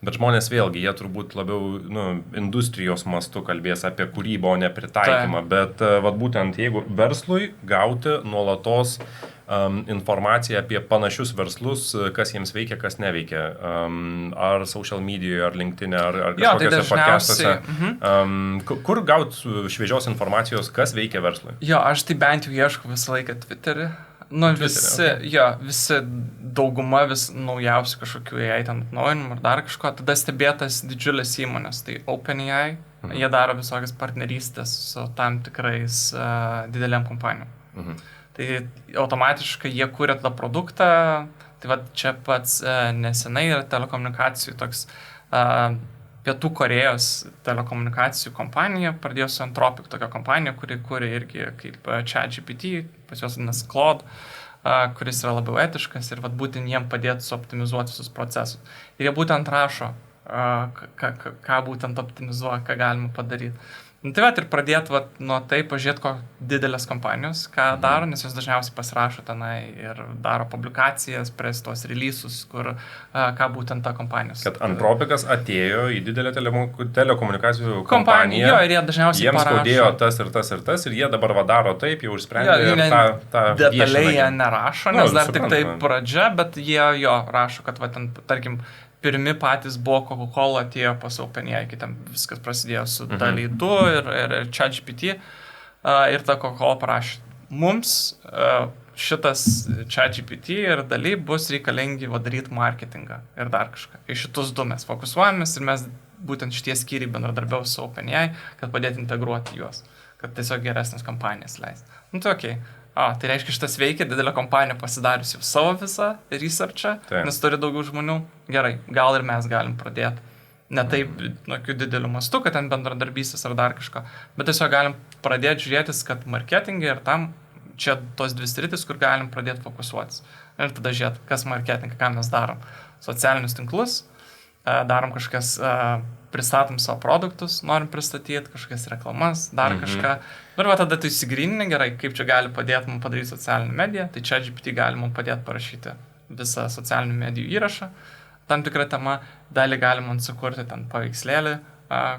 bet žmonės vėlgi, jie turbūt labiau industrijos mastu kalbės apie kūrybą, o ne pritaikymą, bet būtent jeigu verslui gauti nuolatos informaciją apie panašius verslus, kas jiems veikia, kas neveikia. Ar social medijoje, ar LinkedIn, ar kažkokiuose podcastuose. Kur gauti šviežios informacijos, kas veikia verslui? Jo, aš tai bent jau ieškau visą laiką Twitterį. Visi dauguma vis naujausių kažkokių AI ten atnaujinimų ir dar kažko, tada stebėtas didžiulės įmonės, tai OpenAI, jie daro visokias partnerystės su tam tikrais dideliam kompanijom. Tai automatiškai jie kūrė tą produktą, tai čia pats nesenai yra telekomunikacijų toks Pietų Korėjos telekomunikacijų kompanija, pradėjo su Anthropic tokia kompanija, kuri kūrė irgi kaip ChatGPT, pas juos vadinasi Claude, kuris yra labiau etiškas ir būtent jiem padėtų suoptimizuoti visus procesus. Ir jie būtent rašo, ką būtent optimizuoja, ką galima padaryti. Tai ir pradėti nuo tai pažiūrėti, ko didelės kompanijos, ką daro, nes jos dažniausiai pasirašo tenai ir daro publikacijas, pres tuos releasus, ką būtent ta kompanijos. Kad Anthropicas atėjo į didelę telekomunikacijų kompaniją, jo, ir jie dažniausiai jiems skaudėjo tas ir tas ir tas, ir jie dabar daro taip, jau išsprendė ir tą detaliai jie nerašo, nes dar tik tai pradžia, bet jie rašo, kad tarkim, pirmi patys buvo Coca-Cola atėjo pas OpenAI, kai ten viskas prasidėjo su DALL-E 2 ir ChatGPT ir ta Coca-Cola parašė, mums šitas ChatGPT ir DALL-E bus reikalingi daryti marketingą ir dar kažką. Į šitus du mes fokusuojamės ir mes būtent šitie skyriai bendradarbiaus su OpenAI, kad padėti integruoti juos, kad tiesiog geresnės kompanijas leis. Tai okei. Tai reiškia, šitas veikia, didelė kompanija pasidarius jau savo visą researchą, nes turi daugiau žmonių. Gerai, gal ir mes galim pradėti. Ne taip, tokiu dideliu mastu, kad ten bendradarbystės ar dar kažko, bet tiesiog galim pradėti žiūrėtis, kad marketingai ir tam čia tos dvi sritis, kur galim pradėti fokusuotis. Ir tada žiūrėti, kas marketingai, ką mes darom. Socialinius tinklus, darom kažkas, pristatom savo produktus, norim pristatyti, kažkokias reklamas, dar kažką. Ir va tada tu įsigrynini gerai, kaip čia gali padėti mums padaryti socialinę mediją, tai čia GPT gali mums padėti parašyti visą socialinių medijų įrašą. Tam tikrą temą, dalį galima sukurti ten paveikslėlį,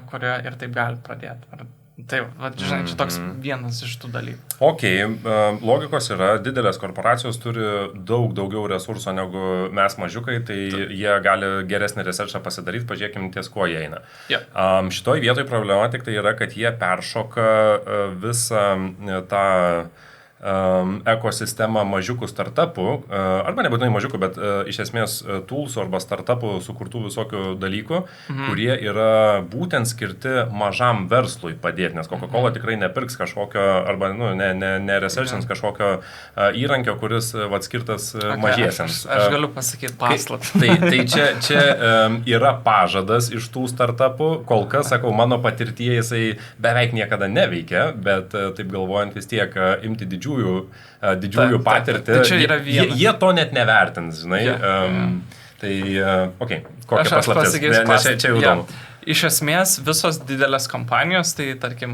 kurioje ir taip gali pradėti. Tai, žinai, čia toks vienas iš tų dalykų. Logikos yra, didelės korporacijos turi daugiau resurso negu mes mažiukai, tai jie gali geresnį researchą pasidaryti, pažiūrėkim ties ko jie eina. Šitoj vietoj problema tik tai yra, kad jie peršoka visą tą ekosistemą mažiukų startupų, arba nebūtinai mažiukų, bet iš esmės toolsų arba startupų sukurtų visokių dalykų, kurie yra būtent skirti mažam verslui padėti, nes Coca-Cola tikrai nepirks kažkokio, arba neresearchins kažkokio įrankio, kuris skirtas mažiesiams. Aš galiu pasakyti paslaptį. Tai čia yra pažadas iš tų startupų, kol kas, sakau, mano patirtyje jisai beveik niekada neveikia, bet taip galvojant vis tiek imti didžiųjų patirtį, jie to net nevertins, žinai. Kokia paslaptis? Nes čia jau įdomu. Iš esmės, visos didelės kompanijos, tai tarkim,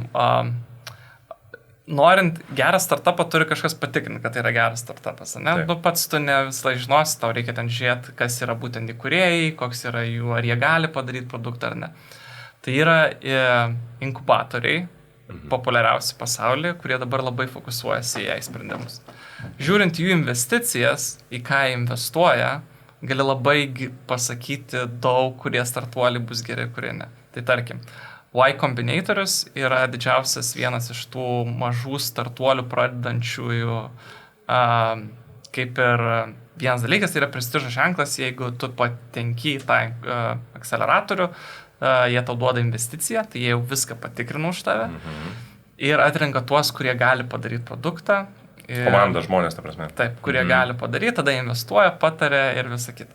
norint gerą startupą, turi kažkas patikrinti, kad tai yra geras startupas. Pats tu ne visai žinosi, tau reikia ten žiūrėti, kas yra būtent įkūrėjai, koks yra jų, ar jie gali padaryti produktą ar ne. Tai yra inkubatoriai, populiariausi pasaulyje, kurie dabar labai fokusuojasi į AI sprendimus. Žiūrint jų investicijas, į ką investuoja, gali labai pasakyti daug, kurie startuoliai bus geri, kurie ne. Tai tarkim, Y Combinatorius yra didžiausias vienas iš tų mažų startuolių pradedančiųjų, kaip ir vienas dalykas, tai yra prestižo ženklas, jeigu tu patenki į tą akceleratorių, jie tau duoda investiciją, tai jie jau viską patikrina už tave ir atrenka tuos, kurie gali padaryti produktą. Komanda žmonės, ta prasme. Taip, kurie gali padaryti, tada investuoja, patarė ir visą kitą.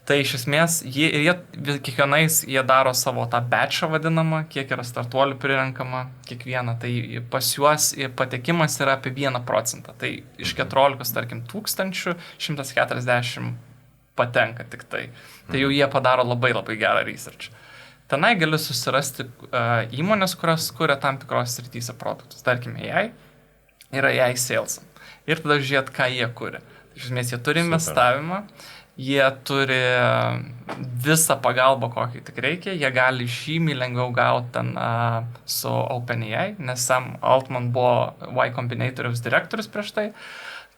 Tai iš esmės, kiekvienais jie daro savo tą batchą vadinamą, kiek yra startuolių prirenkama kiekvieną. Tai pas juos patekimas yra apie 1%. Tai iš 14, tarkim, 140 patenka tik tai. Tai jau jie padaro labai gerą research. Tenai gali susirasti įmonės, kurios kuria tam tikros srityse produktus. Tarkim, AI yra AI sales. Ir tada žiūrėt, ką jie kuria. Iš esmės, jie turi investavimą, jie turi visą pagalbą, kokį tik reikia, jie gali žymiai lengviau gauti ten su OpenAI, nes Sam Altman buvo Y Combinatoriaus direktorius prieš tai.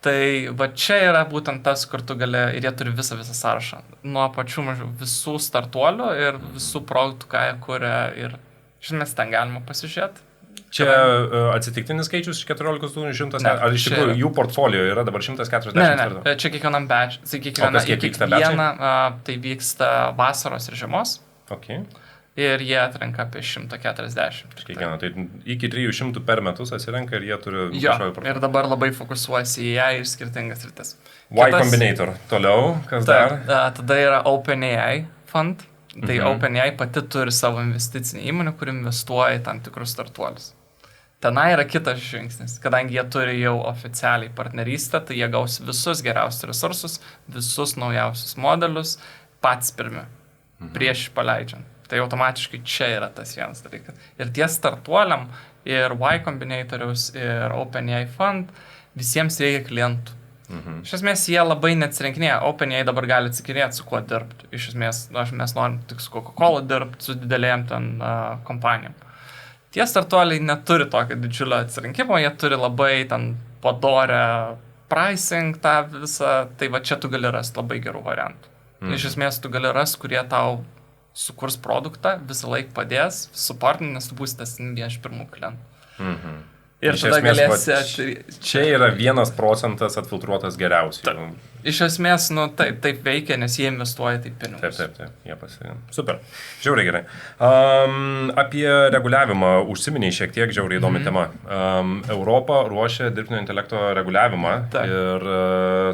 Tai va čia yra būtent tas, kur tu gali, ir jie turi visą sąrašą. Nuo pačių mažų visų startuolių ir visų produktų, ką jie kuria. Ir žinoma, ten galima pasižiūrėti. Čia atsitiktinis skaičius 14,100, ar iš tikrųjų jų portfolio yra dabar 140? Ne, čia kiekvienam batch. Tai vyksta vasaros ir žiemos. Ir jie atrenka apie 140. Kiekvieną, tai iki 300 per metus atsirenka ir jie turi kažkokį produktą. Ir dabar labai fokusuojasi į AI ir skirtingas rytis. Y Combinator. Toliau, kas dar? Tada yra OpenAI fund. Tai OpenAI pati turi savo investicinį įmonę, kuri investuoja į tam tikrus startuolius. Tenai yra kitas žingsnis. Kadangi jie turi jau oficialiai partnerystę, tai jie gaus visus geriausius resursus, visus naujausius modelius, patys pirmi, prieš paleidžiant. Tai automatiškai čia yra tas vienas dalykas. Ir tie startuoliam, ir Y Combinatoriaus, ir OpenAI fund, visiems reikia klientų. Iš esmės, jie labai neatsirinkinėja. OpenAI dabar gali atsikinėti, su kuo dirbti. Iš esmės, mes norim tik su Coca-Cola dirbti, su didelėjom ten kompanijom. Tie startuoliai neturi tokio didžiulio atsirinkimo, jie turi labai ten padorę pricing tą visą, tai va čia tu gali rasti labai gerų variantų. Iš esmės, tu gali rasti, kurie tau sukurs produktą, visą laiką padės, suportinį, nes tu būsi tas viena iš pirmų klientų. Ir tada galėsi... Čia yra 1% atfiltruotas geriausiai. Iš esmės, taip veikia, nes jie investuoja taip pinigus. Taip, jie pasirinko. Super. Žiauriai gerai. Apie reguliavimą užsiminiai šiek tiek, žiauriai įdomi tema. Europa ruošia dirbtinio intelekto reguliavimą ir,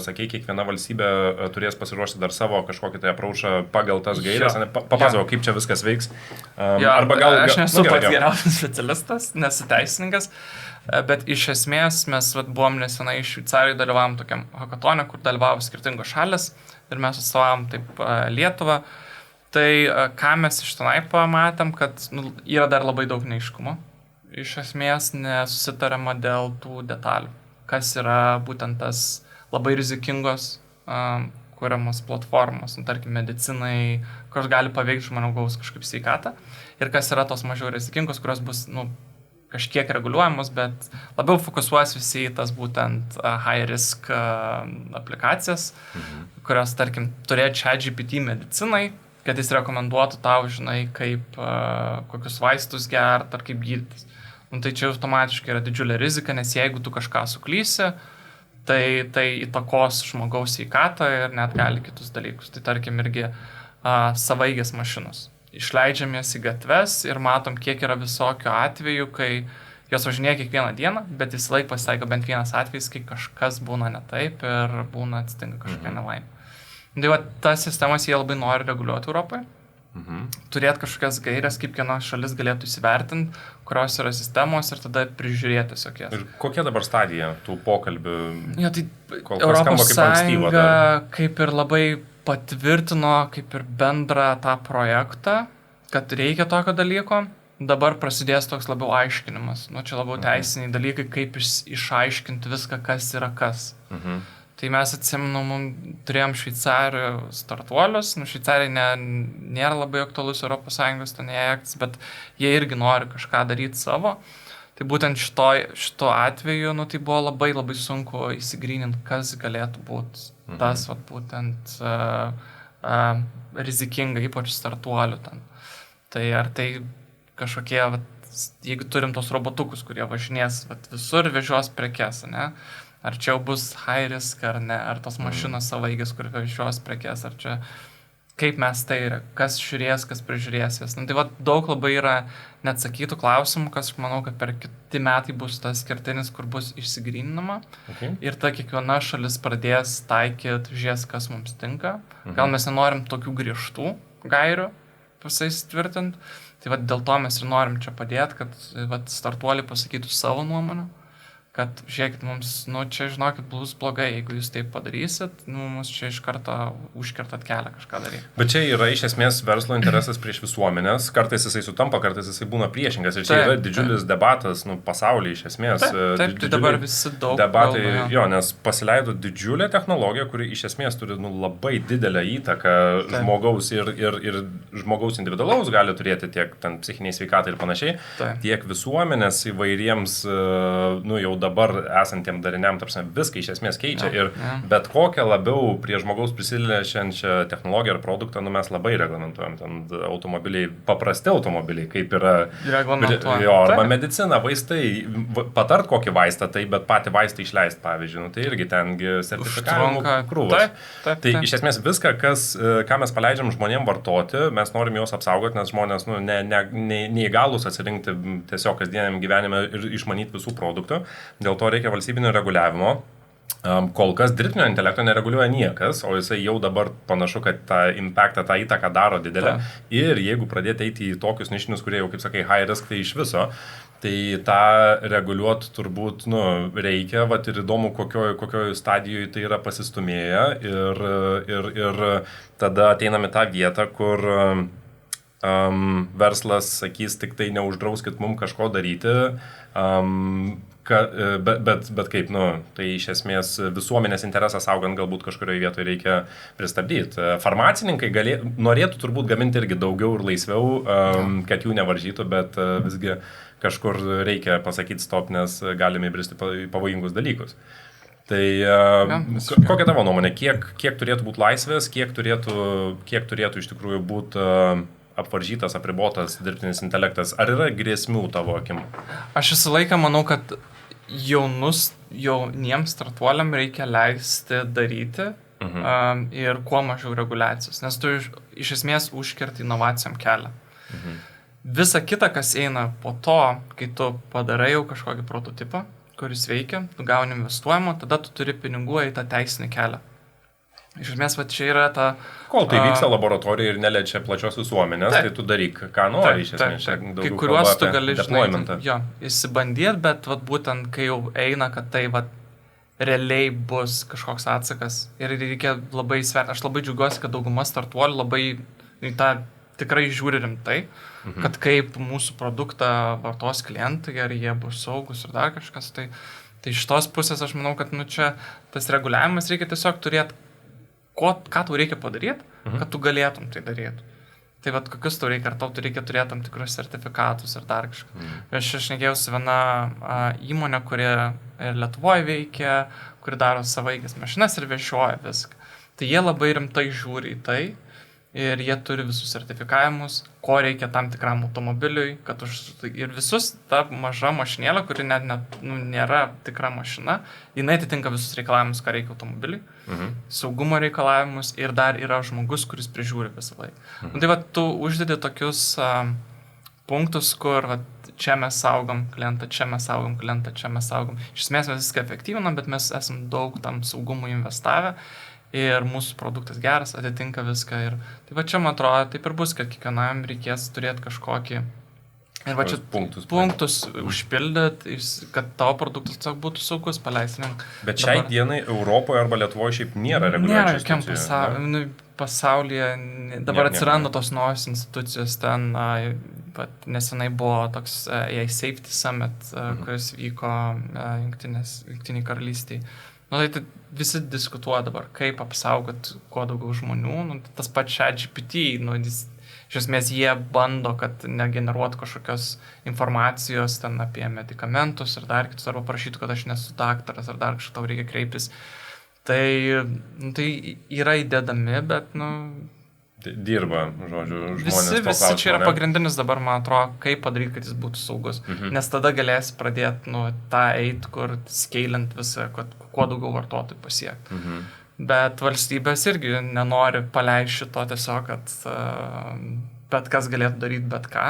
sakei, kiekviena valstybė turės pasiruošti dar savo kažkokį tai approachą pagal tas gaires. Papasakok, kaip čia viskas veiks. Aš nesu pats geriausias specialistas, nesu teisininkas. Bet iš esmės mes buvom nesenai iš Šveicarijoje dalyvavom tokiam hackathone, kur dalyvavo skirtingos šalis ir mes atstovavom taip Lietuvą. Tai ką mes iš tenai pamatėm, kad yra dar labai daug neaiškumo. Iš esmės nesusitariama dėl tų detalių, kas yra būtent tas labai rizikingos kuriamos platformos, tarkim medicinai, kurios gali paveikti žmonių gaus kažkaip sveikatą ir kas yra tos mažiau rizikingos, kurios bus kažkiek reguliuojamos, bet labiau fokusuos visi į tas būtent high risk aplikacijas, kurios, tarkim, turėtų ChatGPT medicinai, kad jis rekomenduotų tau, žinai, kaip kokius vaistus gert ar kaip gydytis. Tai čia automatiškai yra didžiulė rizika, nes jeigu tu kažką suklysi, tai įtakos žmogaus sveikatą ir net gali kitus dalykus. Tai tarkim irgi savaeigės mašinos. Išleidžiamės į gatves ir matom, kiek yra visokio atveju, kai jos važinėja kiekvieną dieną, bet visą laiką pasitaiko bent vienas atvejis, kai kažkas būna ne taip ir būna atsitinka kažkokia nelaimė. Tai tas sistemas jie labai nori reguliuoti Europoje. Turėti kažkokias gairias, kaip kiekviena šalis galėtų įsivertinti, kurios yra sistemos ir tada prižiūrėti tiesiog jas. Ir kokia dabar stadija tų pokalbių? Tai Europos Sąjunga kaip ir labai patvirtino kaip ir bendrą tą projektą, kad reikia tokio dalyko. Dabar prasidės toks labiau aiškinimas. Čia labiau teisiniai dalykai, kaip išaiškinti viską, kas yra kas. Tai mes atsimenu, turėjom Šveicarijų startuolius. Šveicarija nėra labai aktualus Europos Sąjungos aktas, bet jie irgi nori kažką daryti savo. Tai būtent šito atveju, tai buvo labai labai sunku įsigryninti, kas galėtų būti tas, būtent rizikinga, ypač startuolių ten. Tai ar tai kažkokie, jeigu turim tos robotukus, kurie važinės visur vežios prekes, ne? Ar čia jau bus high risk ar ne, ar tos mašinos savaeigės, kur vežios prekes, ar čia kaip mes tai yra, kas žiūrės, kas prižiūrės jas. Tai daug labai yra neatsakytų klausimų, kas manau, kad per kiti metai bus tas kertinis, kur bus išsigryninama. Ir ta kiekviena šalis pradės taikyti, žies, kas mums tinka. Gal mes nenorim tokių griežtų gairių visais tvirtinti. Tai dėl to mes ir norim čia padėti, kad startuoliai pasakytų savo nuomonę. Kad žiūrėkit, mums, čia žinokit, bus blogai, jeigu jūs taip padarysit, mums čia iš karto užkertat kelią kažką daryti. Bet čia yra iš esmės verslo interesas prieš visuomenės, kartais jisai sutampa, kartais jisai būna priešingas ir čia yra didžiulis debatas, pasaulyje iš esmės. Taip, tai dabar visi daug debatai, nes pasileido didžiulė technologija, kuri iš esmės turi labai didelę įtaką žmogaus ir žmogaus individualaus gali turėti tiek ten psichiniai sveikatai ir panašiai, tiek visuomenės įvairiems, jau dabar esantiem dariniam, viską iš esmės keičia ir bet kokią labiau prie žmogaus prisiliečiančią technologiją ar produktą, mes labai reglamentuojam. Ten automobiliai, paprasti automobiliai, kaip yra arba medicina, vaistai, patart kokį vaistą, bet patį vaistą išleisti, pavyzdžiui, tai irgi tengi sertifikavimo krūvas. Tai iš esmės viską, ką mes paleidžiam žmonėm vartoti, mes norim juos apsaugoti, nes žmonės neįgalūs atsirinkti tiesiog kasdieniam gyvenime ir išmanyti visų produktų. Dėl to reikia valstybinio reguliavimo. Kol kas dirbtinio intelekto nereguliuoja niekas, o jisai jau dabar panašu, kad tą impactą, tą įtaką daro didelę. Ir jeigu pradėti eiti į tokius nišinius, kurie jau, kaip sakai, high risk, tai iš viso, tai tą reguliuoti turbūt reikia, ir įdomu, kokioj stadijoje tai yra pasistumėję. Ir tada ateinam į tą vietą, kur verslas sakys, tik tai neuždrauskit mums kažko daryti. Bet kaip, tai iš esmės visuomenės interesas augant galbūt kažkurioje vietoje reikia pristabdyti. Farmacininkai norėtų turbūt gaminti irgi daugiau ir laisviau, kad jų nevaržytų, bet visgi kažkur reikia pasakyti stop, nes galime įbristi pavojingus dalykus. Tai kokia tavo nuomonė, kiek turėtų būti laisvės, kiek turėtų iš tikrųjų būti apvaržytas, apribotas dirbtinis intelektas? Ar yra grėsmių tavo akim? Aš visą laiką manau, kad jauniems startuoliam reikia leisti daryti ir kuo mažiau reguliacijos, nes tu iš esmės užkerti inovacijom kelią. Visa kita, kas eina po to, kai tu padarai jau kažkokį prototipą, kuris veikia, tu gauni investuojimo, tada tu turi pinigų į tą teisinį kelią. Iš esmės, va, čia yra ta... Kol tai vyksta laboratorija ir neliečia plačios visuomenės, tai tu daryk, ką nori iš esmės. Kai kuriuos tu gali, įsibandyti, bet vat, būtent kai jau eina, kad tai vat, realiai bus kažkoks atsakas ir reikia labai sverti. Aš labai džiaugiuosi, kad dauguma startuolių labai tą tikrai žiūri rimtai, kad kaip mūsų produktą vartos klientai, ar jie bus saugus ir dar kažkas. Tai iš tos pusės aš manau, kad čia tas reguliavimas reikia tiesiog turėti, ką tau reikia padaryti, kad tu galėtum tai daryti. Tai vat kokius tau reikia, ar tau reikia turėti tam tikrus sertifikatus ir dar kažką. Aš šnekėjausi viena įmonė, kuri ir Lietuvoje veikia, kuri daro savaikės mašinas ir viešuoja viską. Tai jie labai rimtai žiūri į tai ir jie turi visus sertifikavimus, ko reikia tam tikram automobiliui, kad ir visus ta maža mašinėlė, kuri net nėra tikra mašina, jinai atitinka visus reikalavimus, ką reikia automobiliui, saugumo reikalavimus ir dar yra žmogus, kuris prižiūri visą laiką. Tai va, tu uždedi tokius punktus, kur va, čia mes saugom klientą, čia mes saugom klientą, čia mes saugom. Iš esmės mes viską efektyvinam, bet mes esam daug tam saugumui investavę. Ir mūsų produktas geras, atitinka viską. Ir tai va čia, man atrodo, taip ir bus, kad kiekvienam reikės turėti kažkokį ir va čia punktus užpildyti, kad tavo produktas tiesiog būtų saugus paleisti. Bet šiai dienai Europoje arba Lietuvoje šiaip nėra reguliuojančių institucijų. Nėra, pasaulyje dabar atsiranda tos naujos institucijos. Ten nesenai buvo toks AI Safety Summit, kuris vyko Jungtinėj karalystėje. Tai visi diskutuoja dabar, kaip apsaugot kuo daugiau žmonių. Tas pats ChatGPT, iš esmės jie bando, kad negeneruotų kažkokios informacijos ten apie medikamentus ir dar kitus, arba prašytų, kad aš nesu daktaras, ar dar kažką tau reikia kreiptis. Tai yra įdedami, bet, dirba, žodžiu, žmonės. Visi čia yra pagrindinis dabar, man atrodo, kaip padaryti, kad jis būtų saugus. Nes tada galės pradėti tą eit, kur skeilint visą, kad kuo daugiau vartotojų pasiekti. Bet valstybės irgi nenori paleisti šito tiesiog, kad bet kas galėtų daryti bet ką.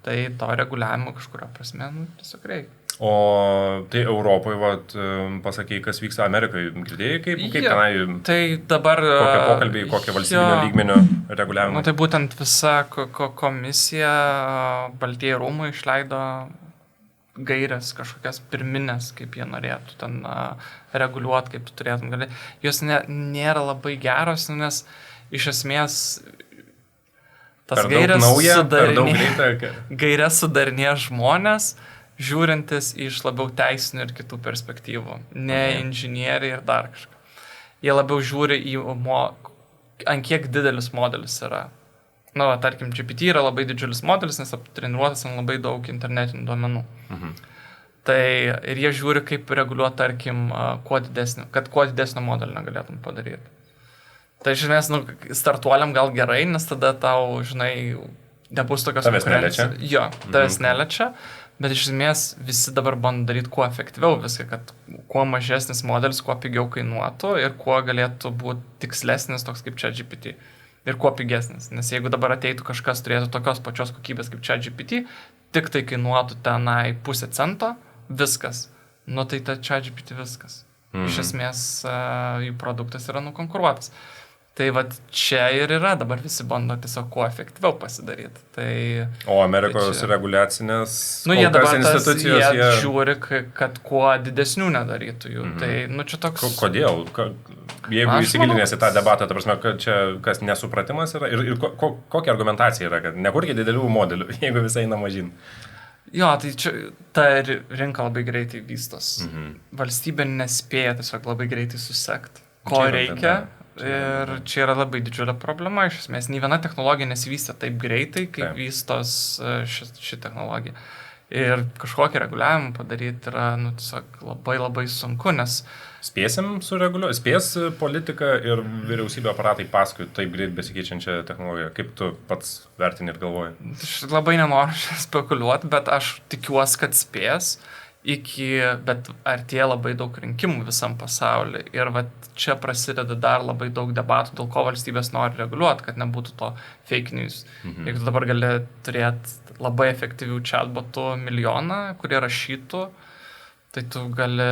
Tai to reguliavimo kažkurio prasme tiesiog reikia. O tai Europoje, pasakėjai, kas vyksta Amerikoje, girdėjai, kaip tenai, tai dabar, kokie pokalbiai, kokie valstybinio lygmenio reguliavimai? Tai būtent visa komisija, Baltieji rūmai išleido gairias kažkokias pirminės, kaip jie norėtų ten reguliuoti, kaip tu turėtum galėti. Jos nėra labai geros, nes iš esmės tas gairias sudarinė žmonės, žiūrintis iš labiau teisinių ir kitų perspektyvų, ne inžinieriai ir dar kažką. Jie labiau žiūri į ant kiek didelis modelis yra. Tarkim, GPT yra labai didžiulis modelis, nes aptreniruotas ant labai daug internetinių duomenų. Tai ir jie žiūri, kaip reguliuoti, tarkim, kad kuo didesnio modelio negalėtum padaryti. Tai iš esmės, startuoliam gal gerai, nes tada tau, nebus tokios konkurencijos. Jo, tavęs neliečia. Bet iš esmės visi dabar bando daryti kuo efektyviau viską, kad kuo mažesnis modelis, kuo pigiau kainuotų ir kuo galėtų būti tikslesnis toks kaip ChatGPT ir kuo pigesnis. Nes jeigu dabar ateitų kažkas turėtų tokios pačios kokybės kaip ChatGPT, tik tai kainuotų tenai $0.50, viskas. Tai ta ChatGPT viskas. Iš esmės jų produktas yra nukonkuruotas. Tai va čia ir yra, dabar visi bando tiesiog kuo efektyviau pasidaryti. O Amerikos reguliacinės institucijos jie žiūri, kad kuo didesnių nedarytų jų. Tai čia toks... Kodėl? Jeigu įsigilinės į tą debatą, ta prasme, kad čia kas nesupratimas yra ir kokia argumentacija yra, kad nekurkite didelių modelių, jeigu visai eina mažyn. Jo, tai čia ta rinka labai greitai vystos. Valstybė nespėja tiesiog labai greitai susekti, ko reikia. Ir čia yra labai didžiulė problema, iš esmės, nei viena technologija nesivystė taip greitai, kaip vystos ši technologija. Ir kažkokį reguliavimą padaryti yra tiesiog labai labai sunku, nes... Spės politika ir vyriausybė aparatai paskui taip greit besikeičiančią technologiją. Kaip tu pats vertini ir galvoji? Aš labai nenoriu spekuliuoti, bet aš tikiuosi, kad spės. bet artėja labai daug rinkimų visam pasaulyje. Ir va, čia prasideda dar labai daug debatų, dėl ko valstybės nori reguliuoti, kad nebūtų to fake news. Jeigu tu dabar gali turėti labai efektyvių chatbotų milijoną, kurie rašytų, tai tu gali,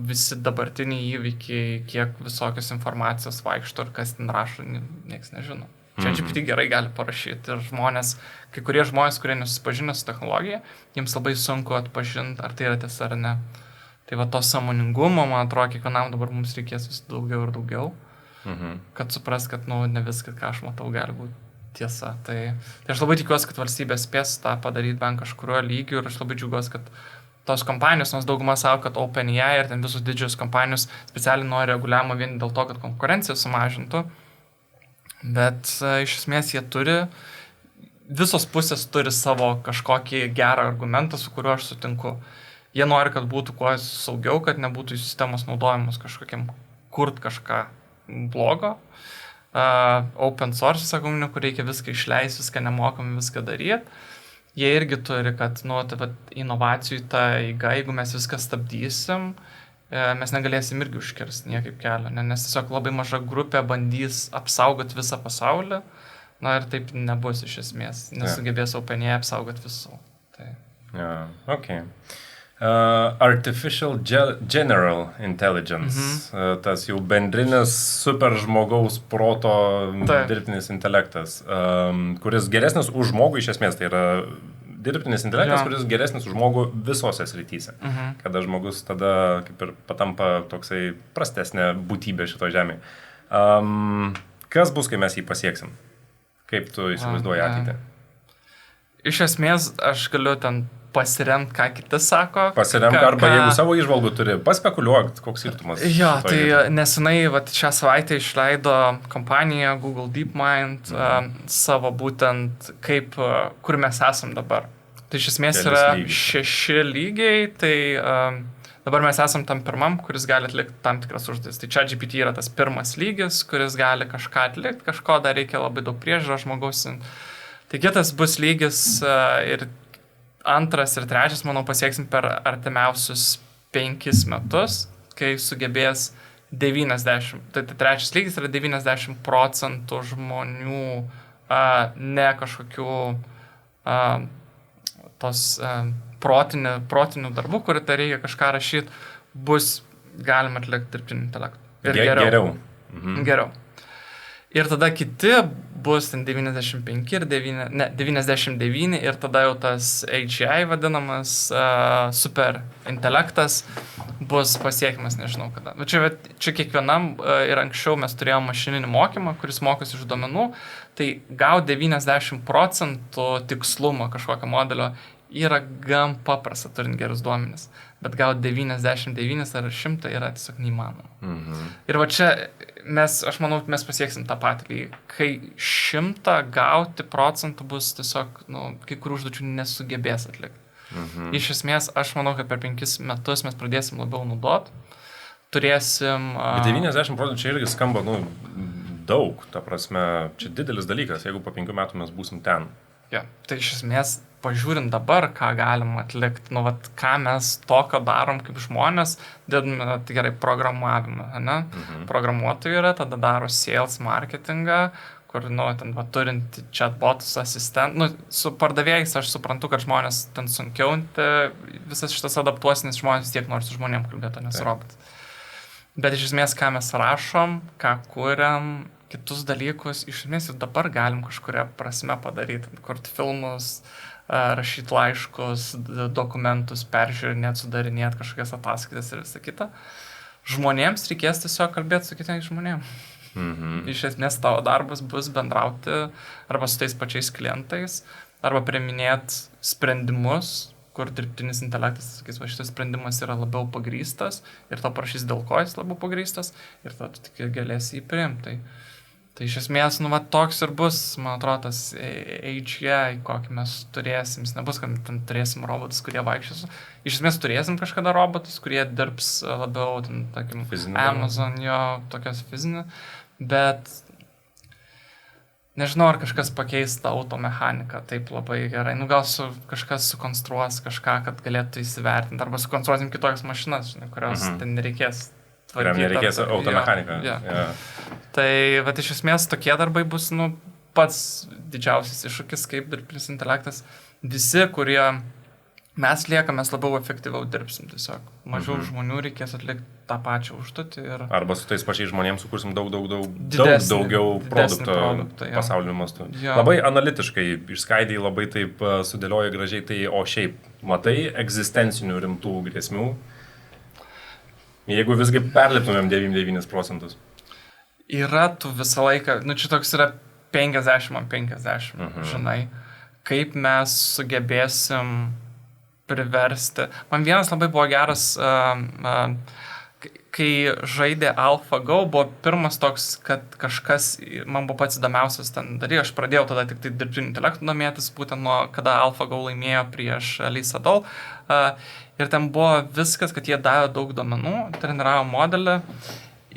visi dabartiniai įvykiai, kiek visokios informacijos vaikšto ir kas ten rašo, niekas nežino. ChatGPT gerai gali parašyti ir kai kurie žmonės, kurie nesusipažinę su technologija, jiems labai sunku atpažinti, ar tai yra tiesa ar ne. Tai va to sąmoningumo, man atrodo, kiekvienam dabar mums reikės vis daugiau ir daugiau, kad supras, kad ne viskas, ką aš matau, gali būti tiesa. Tai aš labai tikiuosi, kad valstybė spės tą padaryti bent kažkurio lygiu ir aš labai džiaugiuosi, kad tos kompanijos, nors dauguma savo, kad OpenAI ir ten visus didžios kompanijos specialiai nori reguliavimo vien dėl to, kad konkurencija sumažintų. Bet iš esmės visos pusės turi savo kažkokį gerą argumentą, su kuriuo aš sutinku. Jie nori, kad būtų kuo saugiau, kad nebūtų sistemos naudojamos kažkokiam kurt kažką blogo. Open source, sakom, kur reikia viską išleisti, viską nemokam, viską daryti. Jie irgi turi, kad inovacijų ta eiga, jeigu mes viską stabdysim, mes negalėsim irgi užkirsti niekaip kelio, nes tiesiog labai maža grupė bandys apsaugoti visą pasaulį, ir taip nebus iš esmės, nesugebės OpenAI apsaugoti visų. Tai. Okay. Artificial General Intelligence, tas jau bendrinis super žmogaus proto dirbtinis intelektas, kuris geresnis už žmogų iš esmės, tai yra dirbtinis intelektas, kuris geresnis už žmogų visose srityse. Kada žmogus tada kaip ir patampa toksai prastesnė būtybė šito žemėje. Kas bus, kai mes jį pasieksim? Kaip tu įsivaizduoji ateitį? Iš esmės, aš galiu ten pasiremti, ką kiti sako. Pasiremti arba jeigu savo įžvalgų turi, paspekuliuok, koks skirtumas. Tai nesenai šią savaitę išleido kompanija Google DeepMind savo būtent kur mes esam dabar. Tai iš esmės yra 6 lygiai, tai dabar mes esam tam pirmam, kuris gali atlikti tam tikras užduotis. Tai ChatGPT yra tas pirmas lygis, kuris gali kažką atlikti, kažko dar reikia labai daug priežiūros žmogaus. Tai kitas bus lygis ir antras ir trečias, manau, pasieksim per artimiausius 5 metus, kai sugebės 90, tai trečias lygis yra 90% žmonių, ne kažkokių tos protinių darbų, kur tai reikia kažką rašyti, bus galima atlikti dirbtinį intelektą. Ir geriau. Geriau. Ir tada kiti bus 95 ir 99 ir tada jau tas AGI vadinamas super intelektas bus pasiekimas, nežinau kada. Bet čia kiekvienam ir anksčiau mes turėjome mašininį mokymą, kuris mokosi iš duomenų, tai gauti 90% tikslumo kažkokio modelio yra gan paprasta, turint gerus duomenis. Bet gauti 99 ar 100 yra tiesiog neįmanoma. Ir va čia aš manau, mes pasieksim tą patį. Kai 100 gauti procentų bus tiesiog, kai kurių užduočių nesugebės atlikti. Iš esmės, aš manau, kad per 5 metus mes pradėsim labiau naudoti. Turėsim... 90% čia irgi skamba, daug, ta prasme, čia didelis dalykas, jeigu po 5 metų mes būsim ten. Tai iš esmės, pažiūrint dabar, ką galim atlikti, ką mes tokio darom kaip žmonės, dėdame, tai gerai, programavimą, ne? Programuotojai yra, tada daro sales marketingą, kur, ten, turint chatbotus, asistentų, su pardavėjais aš suprantu, kad žmonės ten sunkiau visas šitas adaptuosi, nes žmonės tiek nori su žmonėm kalbėti, nes robotai. Bet iš esmės, ką mes rašom, ką kuriam, kitus dalykus, iš esmės jau dabar galim kažkuria prasme padaryti, kurti filmus, rašyti laiškus, dokumentus, peržiūrinėti, sudarinėti kažkokias ataskaitas ir visą kitą. Žmonėms reikės tiesiog kalbėti su kitiems žmonėms. Iš esmės tavo darbas bus bendrauti arba su tais pačiais klientais, arba priiminėti sprendimus, kur dirbtinis intelektas sakys, šitas sprendimas yra labiau pagrįstas ir to prašys, dėl ko jis labiau pagrįstas ir tada tu tik galėsi jį priimti. Tai iš esmės, toks ir bus, man atrodo, tas AGI, kokį mes turėsim. Jis nebus, kad ten turėsim robotus, kurie vaikščios. Iš esmės turėsim kažkada robotus, kurie dirbs labiau, tarkim, Amazon, tokios fizinė. Bet nežinau, ar kažkas pakeis tą automechaniką taip labai gerai. Nu, gal kažkas sukonstruos kažką, kad galėtų įsivertinti. Arba sukonstruosim kitokias mašinas, žinai, kurios ten nereikės tvarkyti. Kuriam nereikės automechaniką. Tai, vat, iš esmės, tokie darbai bus, nu, pats didžiausias iššūkis, kaip dirbtinis intelektas. Visi, kurie mes liekame, mes labiau efektyviau dirbsim tiesiog. Mažiau žmonių reikės atlikti tą pačią užduotį. Arba su tais pačiais žmonėms sukursim daug daugiau produktų pasauliniu mastu. Labai analitiškai išskaidai, labai taip sudėlioja gražiai, tai o šiaip matai egzistencinių rimtų grėsmių, jeigu visgi perliptumėm 99%. Yra tų visą laiką, nu čia toks yra 50-50, žinai, kaip mes sugebėsim priversti. Man vienas labai buvo geras, kai žaidė AlphaGo, buvo pirmas toks, kad kažkas, man buvo pats įdomiausias ten dalykas, aš pradėjau tada tik tai dirbtiniu intelektu domėtis, būtent nuo kada AlphaGo laimėjo prieš Lisa Doll. Ir ten buvo viskas, kad jie davė daug duomenų, treniravo modelį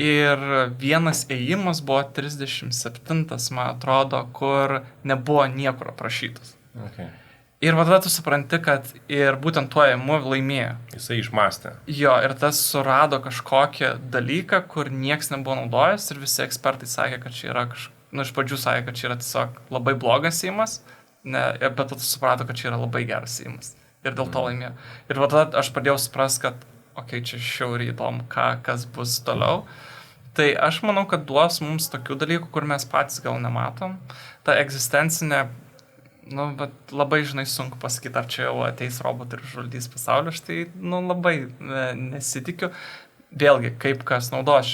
ir vienas ėjimas buvo 37, man atrodo, kur nebuvo niekur aprašytas. Okay. Ir tada tu supranti, kad ir būtent tuo ėjimu laimėjo. Jisai išmastė. Jo, ir tas surado kažkokį dalyką, kur nieks nebuvo naudojęs ir visi ekspertai sakė, kad čia yra iš pradžių sakė, kad čia yra tiesiog labai blogas ėjimas, bet tu suprato, kad čia yra labai geras ėjimas. Ir dėl to laimėjo. Ir tada aš pradėjau suprasti, kad čia šiauriai įdomu, kas bus toliau. Tai aš manau, kad duos mums tokių dalykų, kur mes patys gal nematom. Ta egzistencinė, bet labai, žinai, sunku pasakyti, ar čia jau ateis robotai ir žvaldys pasaulio, aš tai, labai nesitikiu. Vėlgi, kaip kas naudos,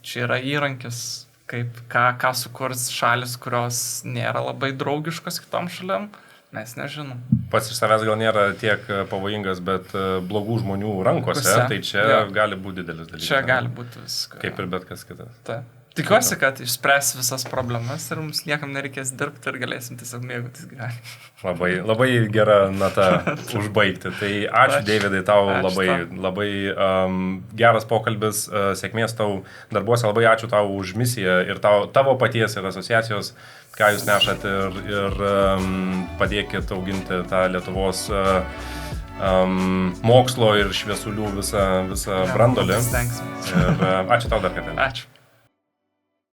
čia yra įrankis, ką sukurs šalis, kurios nėra labai draugiškos kitom šalim, mes nežinom. Pats iš savęs gal nėra tiek pavojingas, bet blogų žmonių rankose, tai čia gali būti didelis dalykas. Čia gali būti viskas. Kaip ir bet kas kitas. Taip. Tikiuosi, kad išspręs visas problemas ir mums niekam nereikės dirbti ir galėsim tiesiog mėgautis gyvenimą. Labai gera nata užbaigti. Tai ačiū, Deividai, tau labai geras pokalbis, sėkmės tau darbuose, labai ačiū tau už misiją ir tavo paties ir asociacijos, ką jūs nešat ir padėkit auginti tą Lietuvos mokslo ir šviesulių visą brandolį. Ir ačiū tau dar kartą. Ačiū.